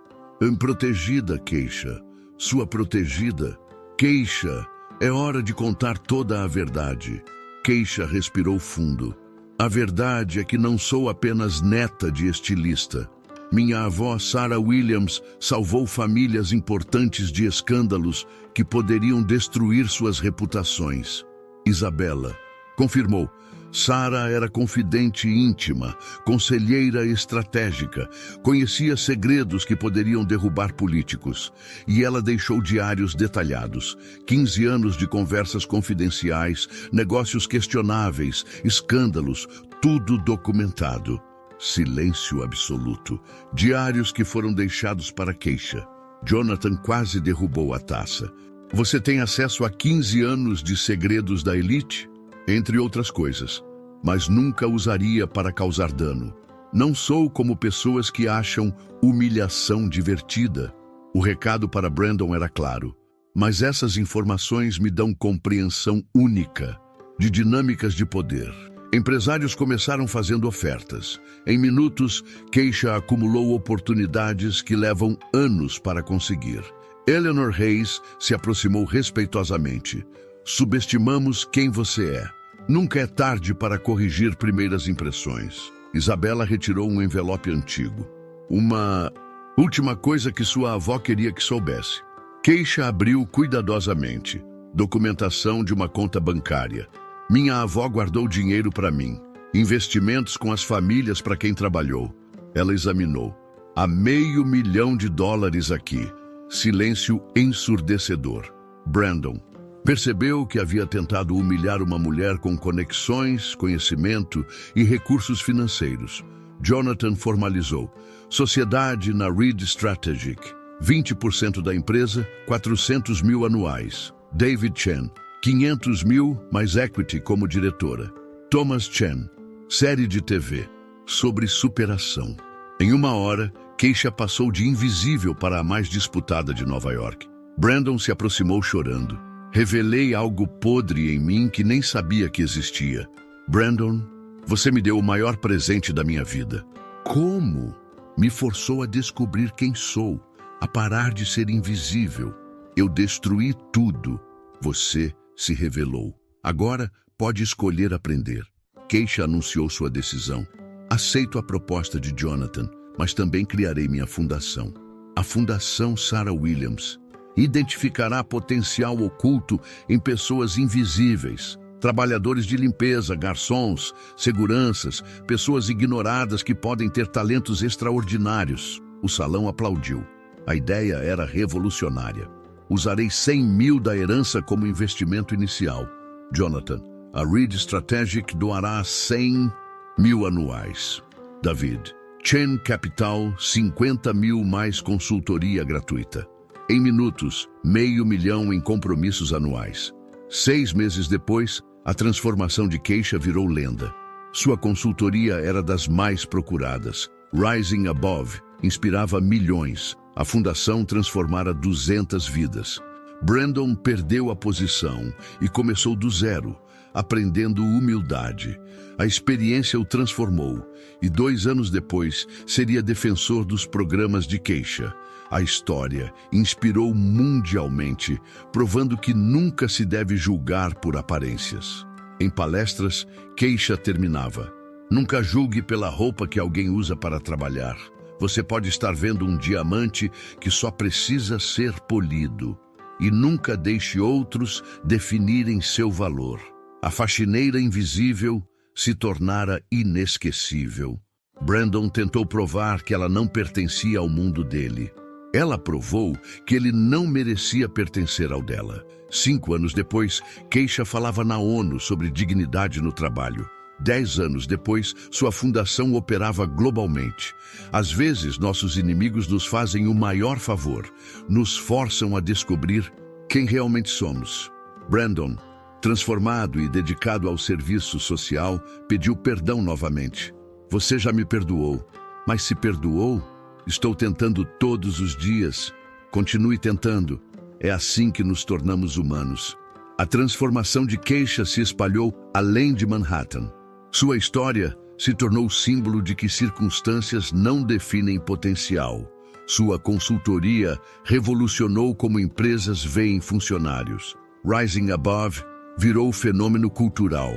protegida, Keisha. Sua protegida. Keisha, é hora de contar toda a verdade. Keisha respirou fundo. A verdade é que não sou apenas neta de estilista. Minha avó, Sarah Williams, salvou famílias importantes de escândalos que poderiam destruir suas reputações. Isabela confirmou. Sarah era confidente íntima, conselheira estratégica, conhecia segredos que poderiam derrubar políticos. E ela deixou diários detalhados, 15 anos de conversas confidenciais, negócios questionáveis, escândalos, tudo documentado. Silêncio absoluto. Diários que foram deixados para Keisha. Jonathan quase derrubou a taça. Você tem acesso a 15 anos de segredos da elite? Entre outras coisas, mas nunca usaria para causar dano. Não sou como pessoas que acham humilhação divertida. O recado para Brandon era claro. Mas essas informações me dão compreensão única de dinâmicas de poder. Empresários começaram fazendo ofertas. Em minutos, Keisha acumulou oportunidades que levam anos para conseguir. Eleanor Hayes se aproximou respeitosamente. Subestimamos quem você é. Nunca é tarde para corrigir primeiras impressões. Isabela retirou um envelope antigo. Uma última coisa que sua avó queria que soubesse. Keisha abriu cuidadosamente. Documentação de uma conta bancária. Minha avó guardou dinheiro para mim. Investimentos com as famílias para quem trabalhou. Ela examinou. Há $500.000 aqui. Silêncio ensurdecedor. Brandon percebeu que havia tentado humilhar uma mulher com conexões, conhecimento e recursos financeiros. Jonathan formalizou. Sociedade na Reed Strategic. 20% da empresa, 400 mil anuais. David Chen, 500 mil mais equity como diretora. Thomas Chen, série de TV, sobre superação. Em 1 hora, Keisha passou de invisível para a mais disputada de Nova York. Brandon se aproximou chorando. Revelei algo podre em mim que nem sabia que existia. Brandon, você me deu o maior presente da minha vida. Como? Me forçou a descobrir quem sou, a parar de ser invisível. Eu destruí tudo. Você se revelou. Agora pode escolher aprender. Keisha anunciou sua decisão. Aceito a proposta de Jonathan, mas também criarei minha fundação. A Fundação Sarah Williams identificará potencial oculto em pessoas invisíveis, trabalhadores de limpeza, garçons, seguranças, pessoas ignoradas que podem ter talentos extraordinários. O salão aplaudiu. A ideia era revolucionária. Usarei 100 mil da herança como investimento inicial. Jonathan, a Reed Strategic doará 100 mil anuais. David, Chen Capital, 50 mil mais consultoria gratuita. Em minutos, $500.000 em compromissos anuais. 6 meses depois, a transformação de Keisha virou lenda. Sua consultoria era das mais procuradas. Rising Above inspirava milhões. A fundação transformara 200 vidas. Brandon perdeu a posição e começou do zero, aprendendo humildade. A experiência o transformou e 2 anos depois seria defensor dos programas de Keisha. A história inspirou mundialmente, provando que nunca se deve julgar por aparências. Em palestras, Keisha terminava. Nunca julgue pela roupa que alguém usa para trabalhar. Você pode estar vendo um diamante que só precisa ser polido. E nunca deixe outros definirem seu valor. A faxineira invisível se tornara inesquecível. Brandon tentou provar que ela não pertencia ao mundo dele. Ela provou que ele não merecia pertencer ao dela. 5 anos depois, Keisha falava na ONU sobre dignidade no trabalho. 10 anos depois, sua fundação operava globalmente. Às vezes, nossos inimigos nos fazem o maior favor. Nos forçam a descobrir quem realmente somos. Brandon, transformado e dedicado ao serviço social, pediu perdão novamente. Você já me perdoou, mas se perdoou? Estou tentando todos os dias. Continue tentando. É assim que nos tornamos humanos. A transformação de Keisha se espalhou além de Manhattan. Sua história se tornou símbolo de que circunstâncias não definem potencial. Sua consultoria revolucionou como empresas veem funcionários. Rising Above virou fenômeno cultural.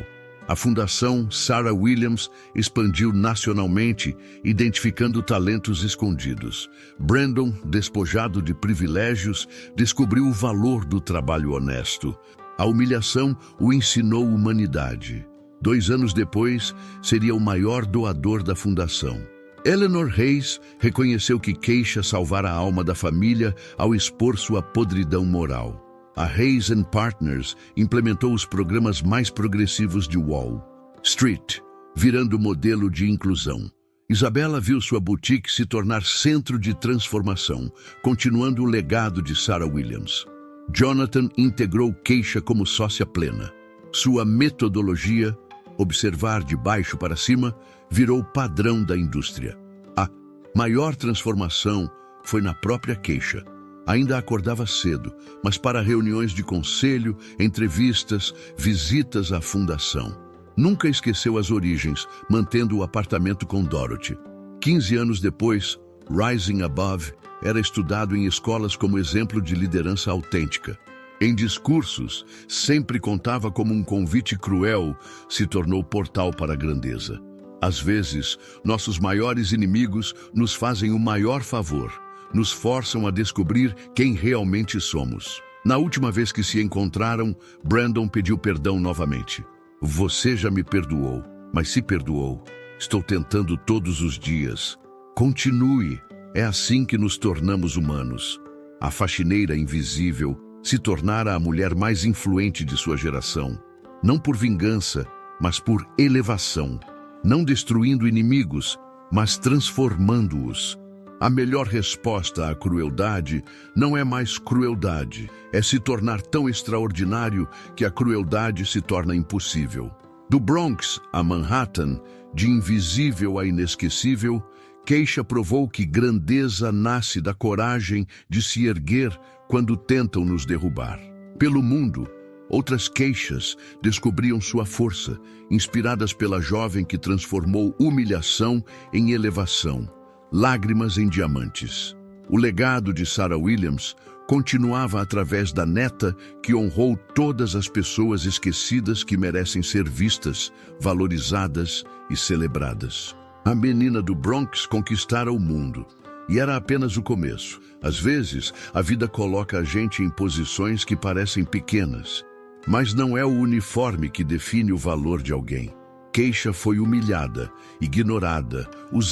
A Fundação Sarah Williams expandiu nacionalmente, identificando talentos escondidos. Brandon, despojado de privilégios, descobriu o valor do trabalho honesto. A humilhação o ensinou humanidade. 2 anos depois, seria o maior doador da fundação. Eleanor Hayes reconheceu que Keisha salvara a alma da família ao expor sua podridão moral. A Hayes & Partners implementou os programas mais progressivos de Wall Street, virando modelo de inclusão. Isabela viu sua boutique se tornar centro de transformação, continuando o legado de Sarah Williams. Jonathan integrou Keisha como sócia plena. Sua metodologia, observar de baixo para cima, virou padrão da indústria. A maior transformação foi na própria Keisha. Ainda acordava cedo, mas para reuniões de conselho, entrevistas, visitas à fundação. Nunca esqueceu as origens, mantendo o apartamento com Dorothy. 15 anos depois, Rising Above era estudado em escolas como exemplo de liderança autêntica. Em discursos, sempre contava como um convite cruel se tornou portal para a grandeza. Às vezes, nossos maiores inimigos nos fazem o maior favor, nos forçam a descobrir quem realmente somos. Na última vez que se encontraram, Brandon pediu perdão novamente. Você já me perdoou, mas se perdoou. Estou tentando todos os dias. Continue. É assim que nos tornamos humanos. A faxineira invisível se tornara a mulher mais influente de sua geração. Não por vingança, mas por elevação. Não destruindo inimigos, mas transformando-os. A melhor resposta à crueldade não é mais crueldade, é se tornar tão extraordinário que a crueldade se torna impossível. Do Bronx a Manhattan, de invisível a inesquecível, Keisha provou que grandeza nasce da coragem de se erguer quando tentam nos derrubar. Pelo mundo, outras Keishas descobriam sua força, inspiradas pela jovem que transformou humilhação em elevação, lágrimas em diamantes. O legado de Sarah Williams continuava através da neta que honrou todas as pessoas esquecidas que merecem ser vistas, valorizadas e celebradas. A menina do Bronx conquistara o mundo. E era apenas o começo. Às vezes, a vida coloca a gente em posições que parecem pequenas. Mas não é o uniforme que define o valor de alguém. Keisha foi humilhada, ignorada, usada